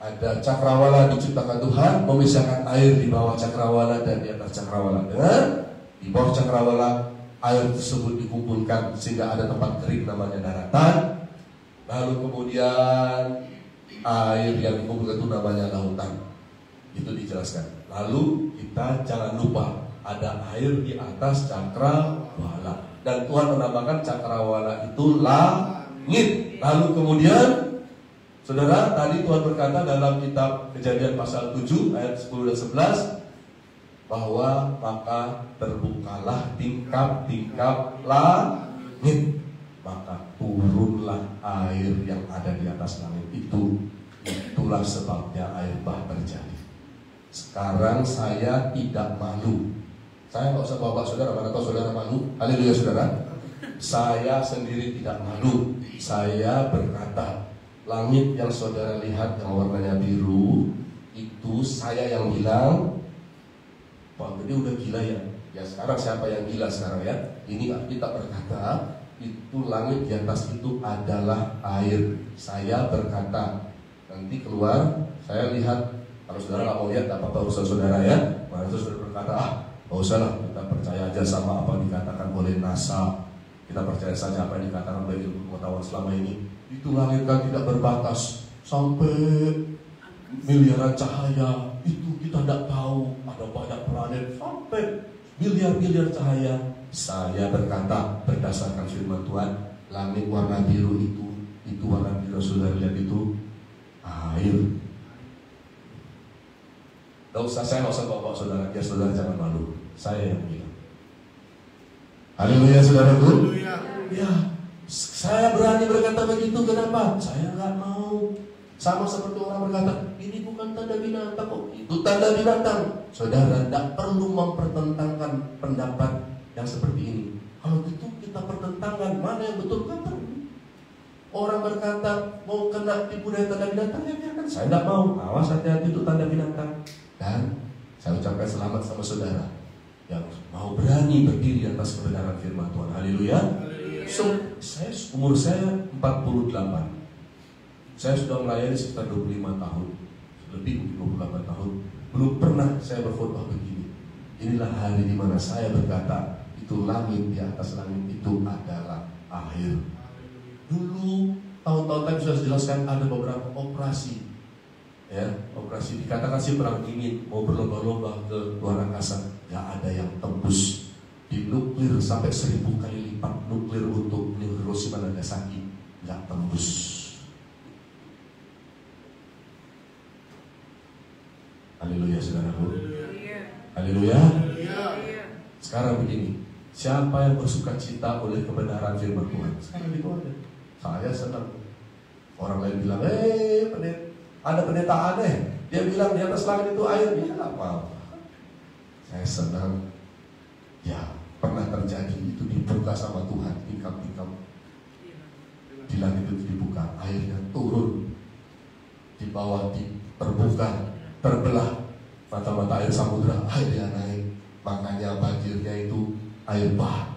ada cakrawala diciptakan Tuhan, memisahkan air di bawah cakrawala dan di atas cakrawala. Dengan di bawah cakrawala air tersebut dikumpulkan sehingga ada tempat kering namanya daratan. Lalu kemudian air yang dikumpulkan itu namanya lautan. Itu dijelaskan. Lalu kita jangan lupa ada air di atas cakrawala dan Tuhan menamakan cakrawala itu langit. Lalu kemudian saudara, tadi Tuhan berkata dalam kitab Kejadian pasal 7 ayat 10 dan 11 bahwa maka terbukalah tingkap-tingkap langit, maka turunlah air yang ada di atas langit itu. Itulah sebabnya air bah terjadi. Sekarang saya tidak malu. Saya nggak usah bawa saudara, mana tahu saudara malu. Haleluya saudara. Saya sendiri tidak malu. Saya berkata, langit yang saudara lihat yang warnanya biru itu saya yang bilang. Wah, jadi udah gila ya. Ya sekarang siapa yang gila sekarang ya? Ini kita berkata itu langit di atas itu adalah air. Saya berkata, nanti keluar saya lihat. Kalau saudara nggak mau lihat, tak apa-apa urusan saudara ya. Maka itu saudara berkata, nggak usah lah, kita percaya aja sama apa yang dikatakan oleh NASA. Kita percaya saja apa yang dikatakan oleh ilmu pengetahuan selama ini. Itu langit kan tidak berbatas sampai miliaran cahaya. Itu kita tidak tahu. Ada banyak planet sampai miliar-miliar cahaya. Saya berkata berdasarkan firman Tuhan, langit warna biru itu warna biru saudara lihat itu air. Saya nggak usah bawa saudara, biar saudara jangan malu. Saya yang bilang. Haleluya saudaraku. Ya, saya berani berkata begitu. Kenapa? Saya nggak mau. Sama seperti orang berkata, ini bukan tanda binatang kok. Itu tanda binatang. Saudara tidak perlu mempertentangkan pendapat yang seperti ini. Kalau gitu kita pertentangkan mana yang betul kan? Orang berkata mau kena tipu daya tanda binatang, ya biarkan. Saya tidak mau. Awas hati-hati itu tanda binatang. Dan saya ucapkan selamat sama saudara yang mau berani berdiri atas kebenaran firman Tuhan. Haleluya. Saya umur saya 48. Saya sudah melayani sekitar 25 tahun. Lebih 28 tahun. Belum pernah saya berkhotbah begini. Inilah hari di mana saya berkata, itu langit di atas langit itu adalah air. Dulu tahun-tahun tadi sudah dijelaskan ada beberapa operasi. Ya, operasi dikatakan sih perang dingin, mau berlomba-lomba ke luar angkasa, gak ada yang tembus. Di nuklir sampai 1000 kali lipat nuklir untuk Hiroshima dan Nagasaki, gak tembus. Haleluya saudaraku. Haleluya. Sekarang begini, siapa yang bersuka cita oleh kebenaran firman Tuhan? Sekarang itu aja. Saya senang. Orang lain bilang, ada pendeta aneh, dia bilang di atas langit itu air, dia nggak mau. Saya senang. Ya, pernah terjadi itu dibuka sama Tuhan tingkap-tingkap di langit itu dibuka, airnya turun di bawah, terbuka, terbelah mata-mata air samudra, airnya naik. Makanya banjirnya itu air bah.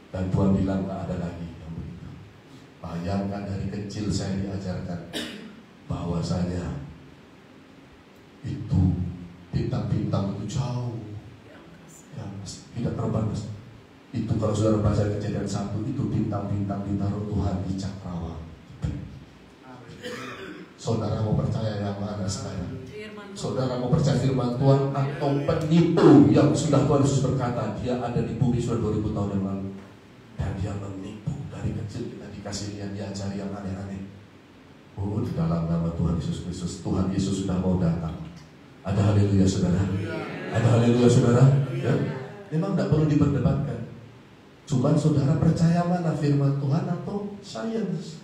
Dan Tuhan bilang gak ada lagi yang begitu. Bayangkan dari kecil saya diajarkan bahwasanya itu bintang-bintang itu jauh, yang tidak terbatas. Itu kalau saudara baca Kejadian 1, itu bintang-bintang ditaruh Tuhan di cakrawala. Saudara mau percaya yang mana sekarang? Saudara mau percaya firman Tuhan atau penipu yang sudah Tuhan Yesus berkata dia ada di bumi sudah 2000 tahun yang lalu, dan dia menipu. Dari kecil kita dikasih lihat, diajari yang aneh-aneh. Oh, di dalam nama Tuhan Yesus Kristus, Tuhan Yesus sudah mau datang. Ada haleluya saudara? Ada haleluya saudara? Ya? Memang tidak perlu diperdebatkan. Cuman saudara percaya mana, firman Tuhan atau sains?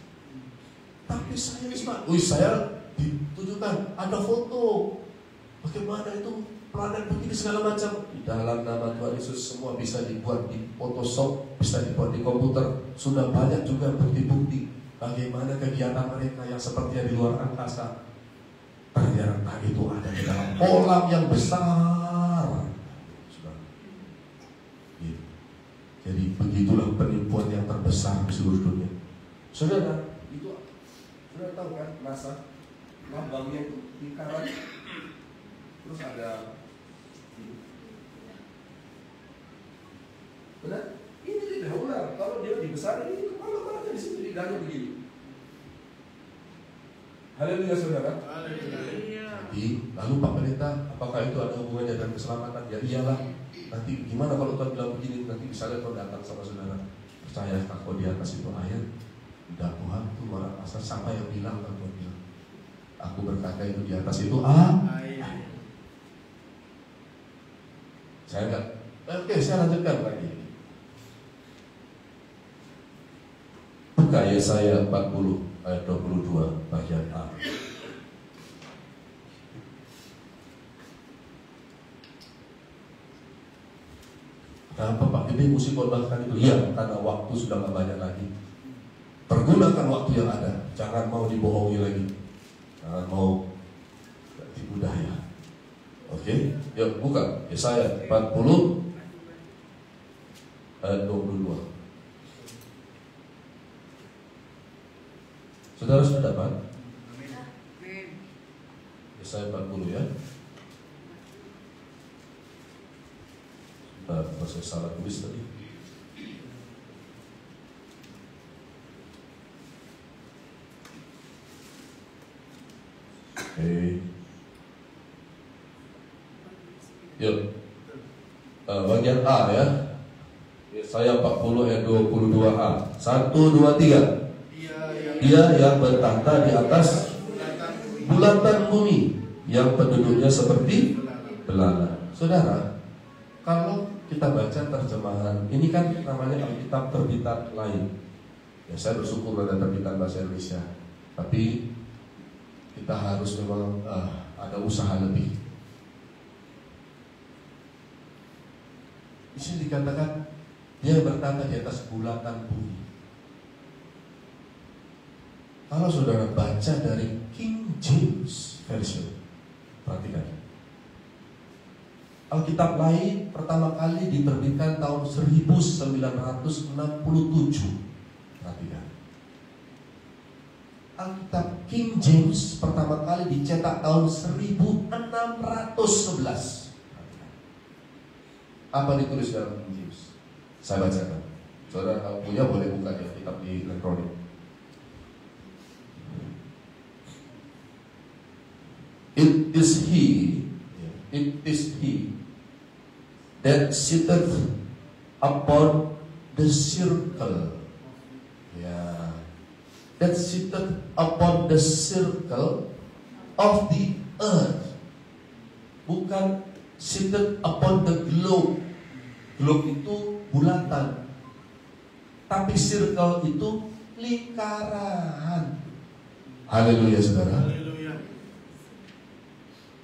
Tapi sains Pak, saya ditunjukkan ada foto bagaimana itu planet begini segala macam. Di dalam nama Tuhan Yesus semua bisa dibuat di Photoshop, bisa dibuat di komputer. Sudah banyak juga bukti-bukti bagaimana kegiatan mereka yang seperti di luar angkasa. Ternyata itu ada di dalam kolam yang besar. Jadi begitulah penipuan yang terbesar di seluruh dunia. Saudara, itu saudara tahu kan NASA lambangnya itu lingkaran, terus ada benar? Ini tidak ular. Kalau dia dibesarkan ini kepala-kepalanya di situ diganggu begini. Haleluya saudara. Jadi lalu Pak Pendeta, apakah itu ada hubungannya dengan keselamatan? Ya iyalah. Nanti gimana kalau Tuhan bilang begini? Nanti misalnya Tuhan datang sama saudara, percaya kalau di atas itu air? Tidak Tuhan, itu malah asal siapa yang bilang? Tuhan bilang, aku berkata itu di atas itu air. Saya enggak. Oke, saya lanjutkan lagi. Buka Yesaya 40 ayat 22 bagian A. Kenapa Pak Gede mesti korbankan itu? Iya, karena waktu sudah gak banyak lagi. Pergunakan waktu yang ada. Jangan mau dibohongi lagi. Jangan mau tipu daya. Oke, yuk buka Yesaya 40 ayat 22. Saudara sudah dapat? Yesaya 40 ya. Saya salah tulis tadi. Oke. Yuk. Bagian A ya. Yesaya 40 ayat 22A. 1, 2, 3. Dia yang bertahta di atas bulatan bumi, yang penduduknya seperti belalang. Saudara, kalau kita baca terjemahan, ini kan namanya Alkitab terbitan lain. Ya, saya bersyukur ada terbitan bahasa Indonesia. Tapi kita harus memang ada usaha lebih. Di sini dikatakan dia bertahta di atas bulatan bumi. Kalau saudara baca dari King James Version, perhatikan. Alkitab lain pertama kali diterbitkan tahun 1967. Perhatikan. Alkitab King James pertama kali dicetak tahun 1611. Apa ditulis dalam King James? Saya bacakan. Saudara kalau punya boleh buka ya, kitab di elektronik. It is he that sitteth upon the circle. Ya, that sitteth upon the circle of the earth. Bukan seated upon the globe. Globe itu bulatan, tapi circle itu lingkaran. Haleluya saudara.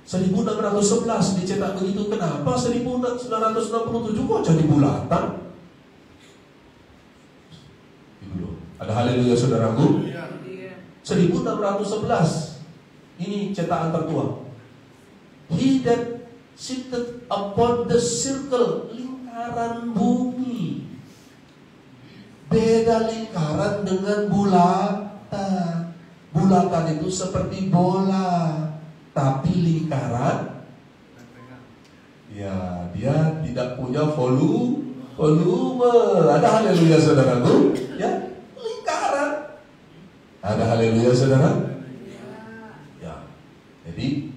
1611 dicetak begitu. Kenapa 1967 kok jadi bulatan? Itu loh. Ada haleluya saudaraku. Iya. 1611. Ini cetakan tertua. He that sitteth upon the circle, lingkaran bumi. Beda lingkaran dengan bulatan. Bulatan itu seperti bola, tapi lingkaran, ya dia tidak punya volume. Ada haleluya saudaraku. Ya, lingkaran. Ada haleluya saudara. Ya, jadi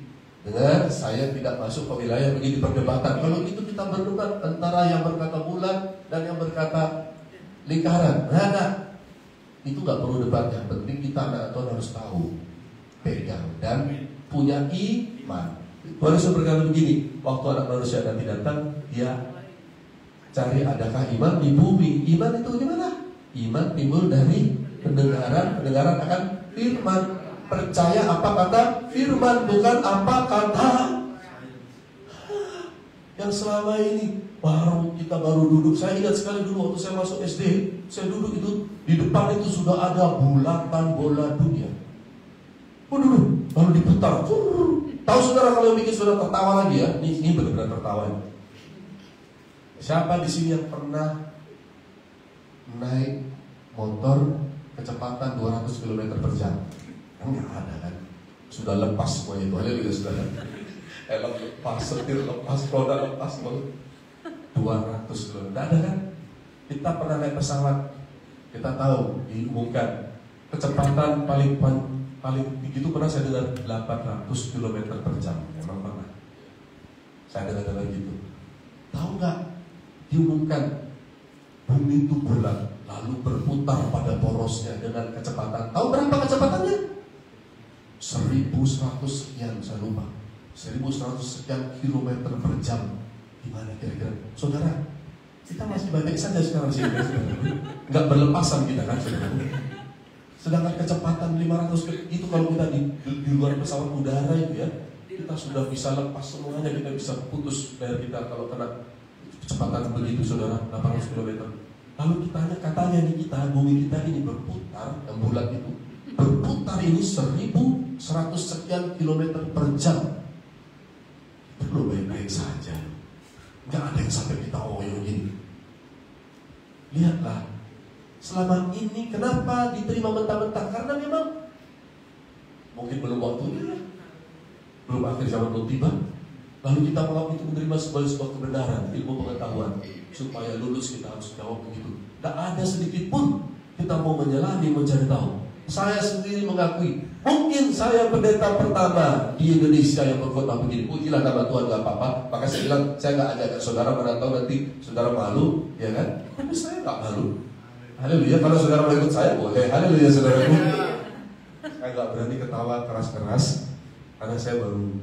dengar, saya tidak masuk ke wilayah begini perdebatan. Kalau itu kita berdebat antara yang berkata bulan dan yang berkata lingkaran. Nah, itu gak perlu debat. Yang penting kita anak Tuhan harus tahu, pegang dan punya iman. Tuhan Yesus berkata begini, waktu anak manusia nanti datang, dia cari adakah iman di bumi. Iman itu gimana? Iman timbul dari pendengaran akan firman. Percaya apa kata firman, bukan apa kata yang selama ini kita baru duduk. Saya ingat sekali dulu waktu saya masuk SD, saya duduk itu di depan itu sudah ada bulatan bola dunia. Dulu lalu diputar. Tahu saudara kalau yang bikin saudara tertawa lagi ya? Ini benar-benar tertawa. Siapa di sini yang pernah naik motor kecepatan 200 km per jam? Enggak ada kan? Sudah lepas semuanya itu. Haleluya saudara. Helm lepas, setir lepas, roda lepas, 200 km. Enggak ada kan? Kita pernah naik pesawat, kita tahu diumumkan kecepatan paling tinggi itu pernah saya dengar 800 km per jam. Memang pernah. Saya dengar gitu. Tahu nggak? Diumumkan bumi itu bulat lalu berputar pada porosnya dengan kecepatan. Tahu berapa kecepatannya? 1100 sekian, saya lupa. 1100 sekian kilometer per jam. Gimana kira-kira? Saudara, kita masih banyak saja sekarang sih. Nggak berlepasan kita kan, saudara. Sedangkan kecepatan 500 itu kalau kita di luar pesawat udara itu ya, kita sudah bisa lepas semuanya, kita bisa putus dari kita kalau kena kecepatan begitu saudara, 800 km. Lalu katanya nih kita, bumi kita ini berputar, yang bulat itu berputar ini 1100 sekian kilometer per jam. Itu lo baik-baik saja, nggak ada yang sampai kita gini. Lihatlah, selama ini kenapa diterima mentah-mentah? Karena memang mungkin belum waktunya, belum akhir zaman belum tiba. Lalu kita melakukan itu menerima sebagai sebuah kebenaran, ilmu pengetahuan. Supaya lulus kita harus jawab begitu. Tidak ada sedikit pun kita mau menyelami, mencari tahu. Saya sendiri mengakui, mungkin saya pendeta pertama di Indonesia yang berkhotbah begini. Pujilah nama Tuhan, gak apa-apa. Maka saya bilang, saya gak ajak saudara, mana tahu nanti saudara malu, ya kan? Tapi saya gak malu. Haleluya, kalau saudara mau ikut saya boleh. Haleluya saudaraku. Saya gak berani ketawa keras-keras karena saya baru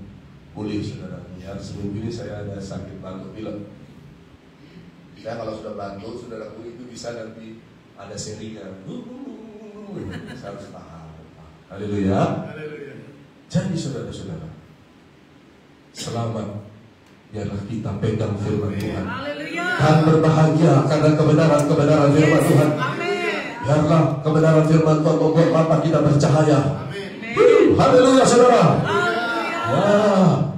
pulih saudara. Ya, seminggu ini saya ada sakit batuk pilek. Saya kalau sudah batuk, saudaraku itu bisa nanti ada serinya. Saya harus tahan. Haleluya. Jadi saudara-saudara, selamat biarlah kita pegang firman Tuhan. Dan berbahagia karena kebenaran firman Tuhan. Biarlah kebenaran firman Tuhan membuat mata kita bercahaya. Haleluya saudara. Wah,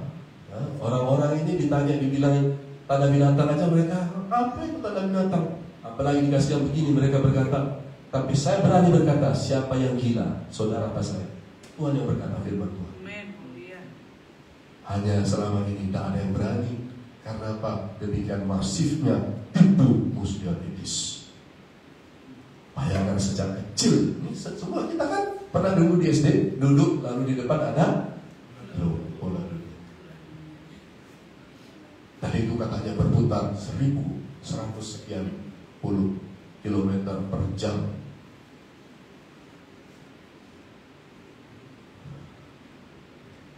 orang-orang ini ditanya, dibilang tanda binatang aja mereka, apa itu tanda binatang? Apalagi dikasih yang begini, mereka berkata, tapi saya berani berkata, siapa yang gila? Saudara apa saya? Tuhan yang berkata firman Tuhan. Hanya selama ini tidak ada yang berani. Karena apa? Demikian masifnya tipu muslihat-iblis. Bayangkan sejak kecil, ini semua kita kan pernah dulu di SD, duduk lalu di depan ada bola dunia. Tadi itu katanya berputar 1100 sekian puluh kilometer per jam.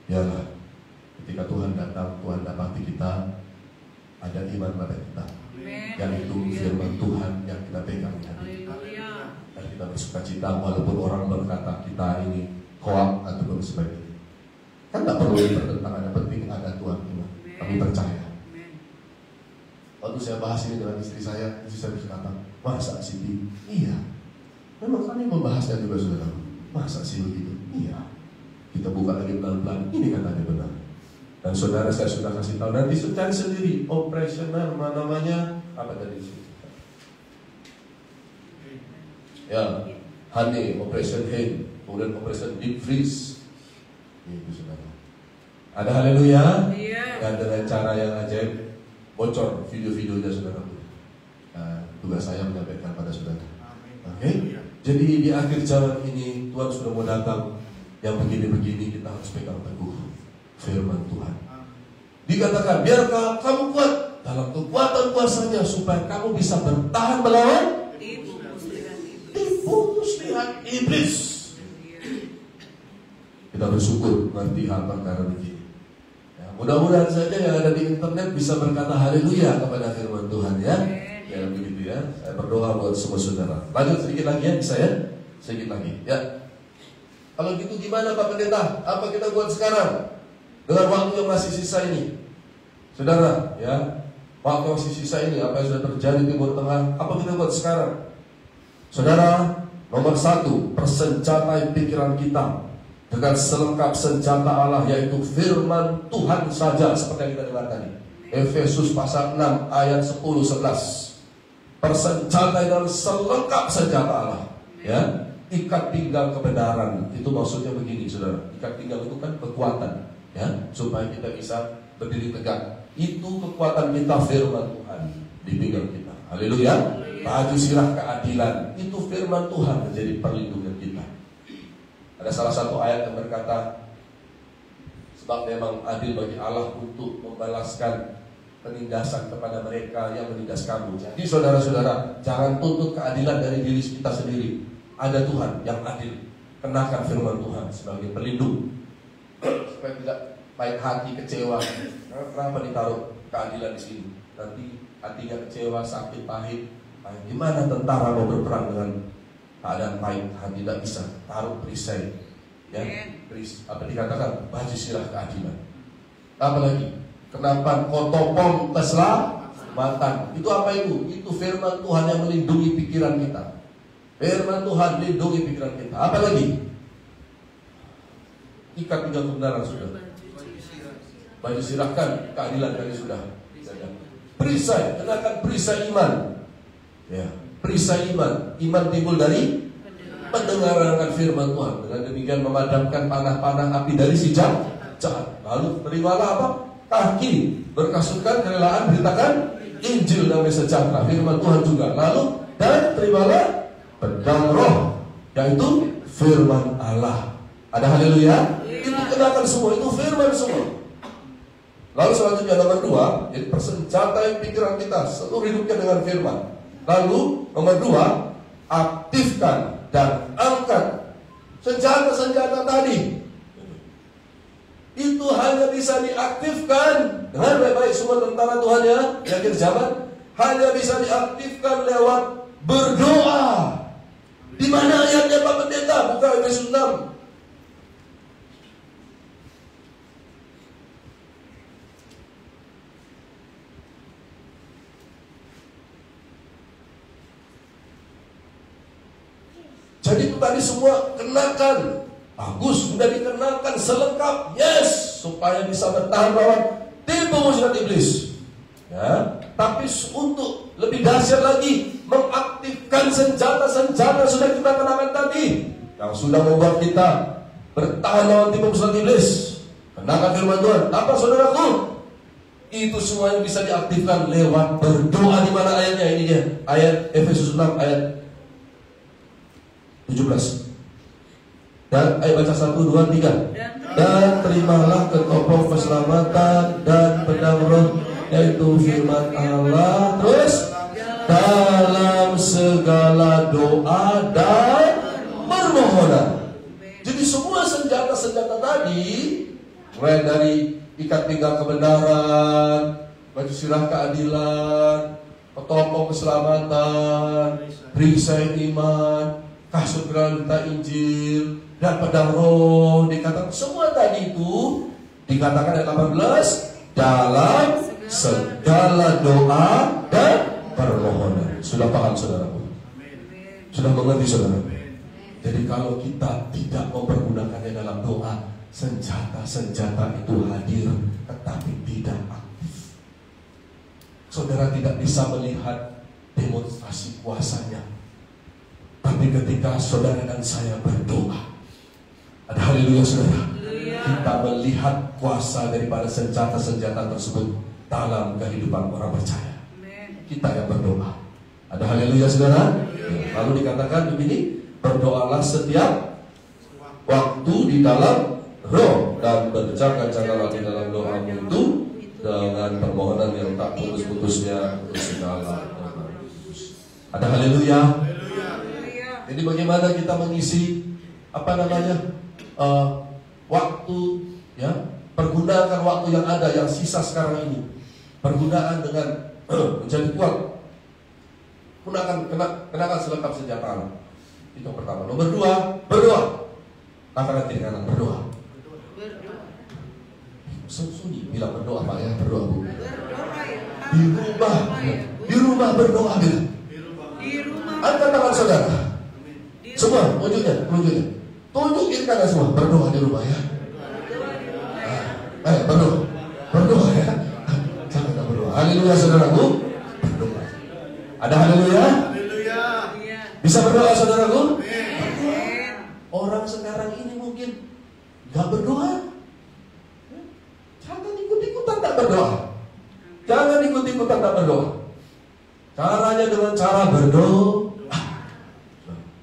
Biarlah ketika Tuhan datang, Tuhan dapati kita ada iman pada kita. Yang itu firman Tuhan yang kita pegang di hati. Dan kita bersuka cita walaupun orang berkata kita ini hoak atau sebagainya. Kan tak perlu dipertentangkan, yang penting ada Tuhan. Kami percaya. Waktu saya bahas ini dengan istri saya berkata, masa Siti? Iya. Memang kami membahasnya juga saudara. Masa sih begitu? Iya. Kita buka lagi pelan-pelan. Ini katanya benar. Dan saudara saya sudah kasih tahu. Nanti cari sendiri. Operasional namanya apa tadi? Ya, honey, operation hand, kemudian operation deep freeze. Itu saudara. Ada haleluya. Iya. Dan dengan cara yang ajaib, bocor video-videonya saudara. Tugas saya menyampaikan pada saudara. Oke? Jadi di akhir zaman ini Tuhan sudah mau datang. Yang begini-begini kita harus pegang teguh firman Tuhan. Dikatakan, biarkah kamu kuat dalam kekuatan kuasanya, supaya kamu bisa bertahan melawan tipu muslihat iblis. Kita bersyukur nanti hal perkara begini. Ya, mudah-mudahan saja yang ada di internet bisa berkata haleluya kepada firman Tuhan ya. Ya begitu ya. Saya berdoa buat semua saudara. Lanjut sedikit lagi ya, bisa ya? Sedikit lagi ya. Kalau gitu gimana Pak Pendeta? Apa kita buat sekarang dengan waktu yang masih sisa ini? Saudara ya, waktu yang masih sisa ini, apa yang sudah terjadi di Timur Tengah, apa kita buat sekarang? Saudara, nomor 1, persenjatai pikiran kita dengan selengkap senjata Allah, yaitu firman Tuhan saja, seperti yang kita dengar tadi. Efesus pasal 6 ayat 10-11. Persenjatai dan selengkap senjata Allah ya. Ikat pinggang kebenaran, itu maksudnya begini saudara. Ikat pinggang itu kan kekuatan ya, supaya kita bisa berdiri tegak. Itu kekuatan kita firman Tuhan di pinggang kita. Haleluya. Baju sirah keadilan, itu firman Tuhan menjadi perlindungan kita. Ada salah satu ayat yang berkata, sebab memang adil bagi Allah untuk membalaskan penindasan kepada mereka yang menindas kamu. Jadi saudara-saudara, jangan tuntut keadilan dari diri kita sendiri. Ada Tuhan yang adil. Kenakan firman Tuhan sebagai pelindung, supaya tidak pahit hati, kecewa. Kenapa ditaruh keadilan di sini? Nanti hatinya kecewa, sakit, pahit. Gimana tentara mau berperang dengan keadaan pahit hati? Tidak bisa. Taruh perisai. Ya, apa dikatakan? Baju sirah keadilan. Apalagi? Kenapa kotopong keselamatan? Itu apa itu? Itu firman Tuhan yang melindungi pikiran kita. Firman Tuhan lindungi pikiran kita. Apa lagi? Ikat pinggang kebenaran sudah. Baju sirahkan keadilan tadi sudah. Perisai, kenakan perisai iman. Ya, perisai iman. Iman timbul dari pendengaran akan firman Tuhan. Dengan demikian memadamkan panah-panah api dari si jahat. Lalu terimalah apa? Kaki berkasutkan kerelaan beritakan Injil damai sejahtera firman Tuhan juga. Lalu dan terimalah pedang roh, yaitu firman Allah. Ada haleluya? Itu kenakan semua, itu firman semua. Lalu selanjutnya nomor 2, jadi persenjatai pikiran kita seluruh hidupnya dengan firman. Lalu nomor 2, aktifkan dan angkat senjata-senjata tadi. Itu hanya bisa diaktifkan dengan baik-baik semua tentara Tuhan ya, di akhir zaman hanya bisa diaktifkan lewat berdoa. Di mana ayatnya Pak Pendeta? Buka Efesus 6. Jadi itu tadi semua kenakan. Bagus, sudah dikenakan selengkap. Yes, supaya bisa bertahan lawan tipu muslihat iblis. Ya, tapi untuk lebih dahsyat lagi, mengaktifkan senjata-senjata sudah kita kenakan tadi, yang sudah membuat kita bertahan lawan tipu muslihat iblis. Kenakan firman Tuhan. Apa saudaraku? Itu semuanya bisa diaktifkan lewat berdoa. Di mana ayatnya? Ini dia. Ayat Efesus 6 ayat 17. Dan ayo baca 1, 2, 3. Dan terimalah ketopong keselamatan dan pedang roh, yaitu firman Allah. Terus dalam segala doa dan permohonan. Jadi semua senjata-senjata tadi, mulai dari ikat pinggang kebenaran, baju sirah keadilan, ketopong keselamatan, perisai iman, kasut berita Injil, dan pedang roh, dikatakan semua tadi itu dikatakan ayat 18 dalam segala doa dan permohonan. Sudah paham saudaraku? Sudah mengerti saudara? Jadi kalau kita tidak mempergunakannya dalam doa, senjata-senjata itu hadir tetapi tidak aktif. Saudara tidak bisa melihat demonstrasi kuasanya, tapi ketika saudara dan saya berdoa, ada haleluya saudara, kita melihat kuasa daripada senjata-senjata tersebut dalam kehidupan orang percaya. Kita yang berdoa. Ada haleluya saudara. Lalu dikatakan begini, berdoalah setiap waktu di dalam roh, dan berjaga-jagalah di dalam doamu itu dengan permohonan yang tak putus-putusnya untuk segala orang. Ada haleluya. Jadi bagaimana kita mengisi waktu, ya, pergunakan waktu yang ada, yang sisa sekarang ini, pergunaan dengan menjadi kuat. Kenakan selengkap senjata Allah. Itu yang pertama. Nomor 2, berdoa. Angkat kiri kanan, berdoa. Sunyi bilang berdoa Pak ya, berdoa Bu. Di rumah berdoa bilang. Angkat tangan saudara. Semua, tunjuknya. Tunjukin kanan semua, berdoa di rumah ya. Berdoa ya. Jangan tak berdoa. Haleluya saudaraku. Berdoa. Ada haleluya? Bisa berdoa saudaraku? Orang sekarang ini mungkin gak berdoa. Jangan ikut-ikutan tak berdoa. Caranya dengan cara berdoa.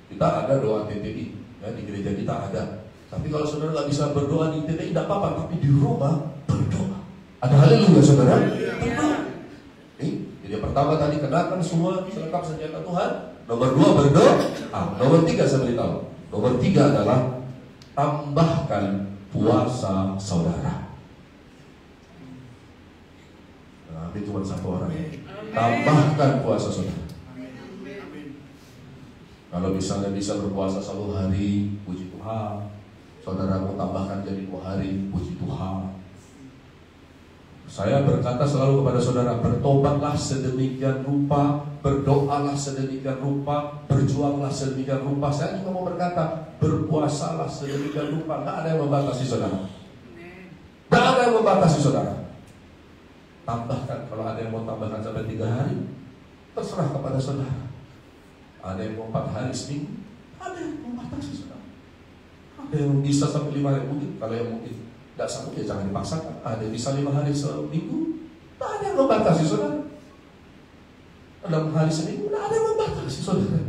Kita ada doa TTI ya, di gereja kita ada. Tapi kalau saudara gak bisa berdoa di TTI tidak apa-apa, tapi di rumah berdoa. Ada haleluya saudara? Berdoa. Jadi yang pertama tadi, kenakan semua selengkap senjata Tuhan. Nomor 2, berdoa. Nomor 3 saya beritahu. Nomor 3 adalah tambahkan puasa saudara. Nah, ini cuma satu orang. Tambahkan puasa saudara. Kalau misalnya bisa berpuasa 1 hari, puji Tuhan. Saudara mau tambahkan jadi 2 hari, puji Tuhan. Saya berkata selalu kepada saudara, bertobatlah sedemikian rupa, berdoalah sedemikian rupa, berjuanglah sedemikian rupa. Saya juga mau berkata, berpuasalah sedemikian rupa. Tidak ada yang membatasi saudara. Tidak ada yang membatasi saudara. Tambahkan, kalau ada yang mau tambahkan sampai 3 hari, terserah kepada saudara. Ada yang mau 4 hari seminggu, ada yang membatasi saudara. Ada yang bisa sampai 5 hari mungkin. Kalau yang mungkin tidak sanggup ya jangan dipaksakan. Ada yang bisa 5 hari seminggu, tidak ada yang membatasi saudara. 6 hari seminggu, tidak ada yang membatasi saudara.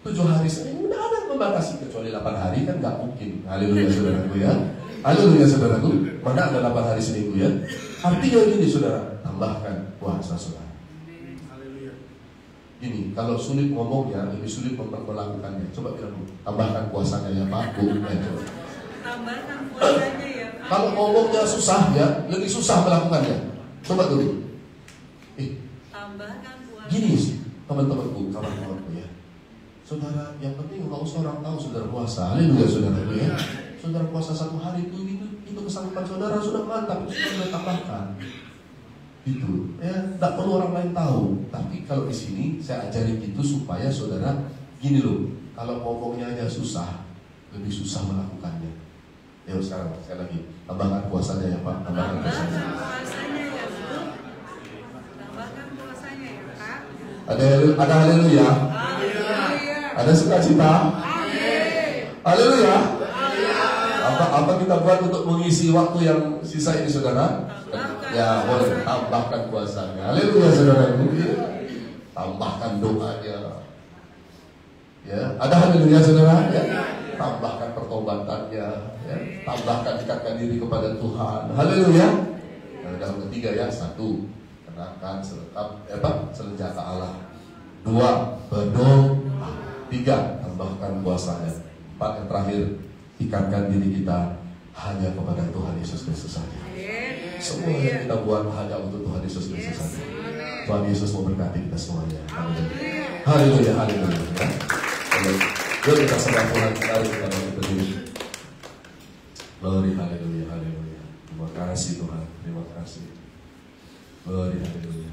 7 hari seminggu, tidak ada yang membatasi. Kecuali 8 hari kan nggak mungkin. Haleluya saudaraku ya. Haleluya saudaraku. Mana ada 8 hari seminggu ya. Artinya gini saudara, tambahkan puasa saudara. Gini, kalau sulit ngomongnya, lebih sulit melakukannya. Coba bilang dulu, tambahkan puasanya ya Pak. Tambahkan puasanya ya Pak. Kalau ngomongnya susah ya, lebih susah melakukannya. Coba dulu. Tambahkan puasanya. Gini sih, teman-temanku, kawan-kawanku ya. Saudara, yang penting nggak usah orang tahu saudara puasa. Haleluya saudara ya. Saudara puasa 1 hari itu kesanggupan saudara sudah mantap, itu sudah tambahkan. Gitu, ya, tidak perlu orang lain tahu. Tapi kalau di sini saya ajarin gitu supaya saudara gini loh, kalau ngomongnya aja susah, lebih susah melakukannya. Ya sekarang sekali lagi, tambahkan puasanya ya Pak, tambahkan puasanya. Tambahkan puasanya ya Pak. Ada haleluya, ada sukacita, haleluya. Apa kita buat untuk mengisi waktu yang sisa ini saudara? Ya boleh, tambahkan puasanya. Haleluya saudara. Tambahkan doanya. Ya, ada haleluya saudara. Ya. Tambahkan pertobatannya. Ya. Tambahkan ikatkan diri kepada Tuhan. Haleluya. Nah, dalam ketiga ya, 1, kenakan senjata Allah. 2, berdoa. 3, tambahkan puasanya. 4, yang terakhir, ikatkan diri kita hanya kepada Tuhan Yesus Kristus saja. Semua yang kita buat hanya untuk Tuhan Yesus Kristus saja. Tuhan Yesus memberkati kita semuanya. Haleluya, haleluya. Yuk kita sembah Tuhan, mari kita berdiri. Glory, haleluya, haleluya. Terima kasih Tuhan, terima kasih. Glory, haleluya.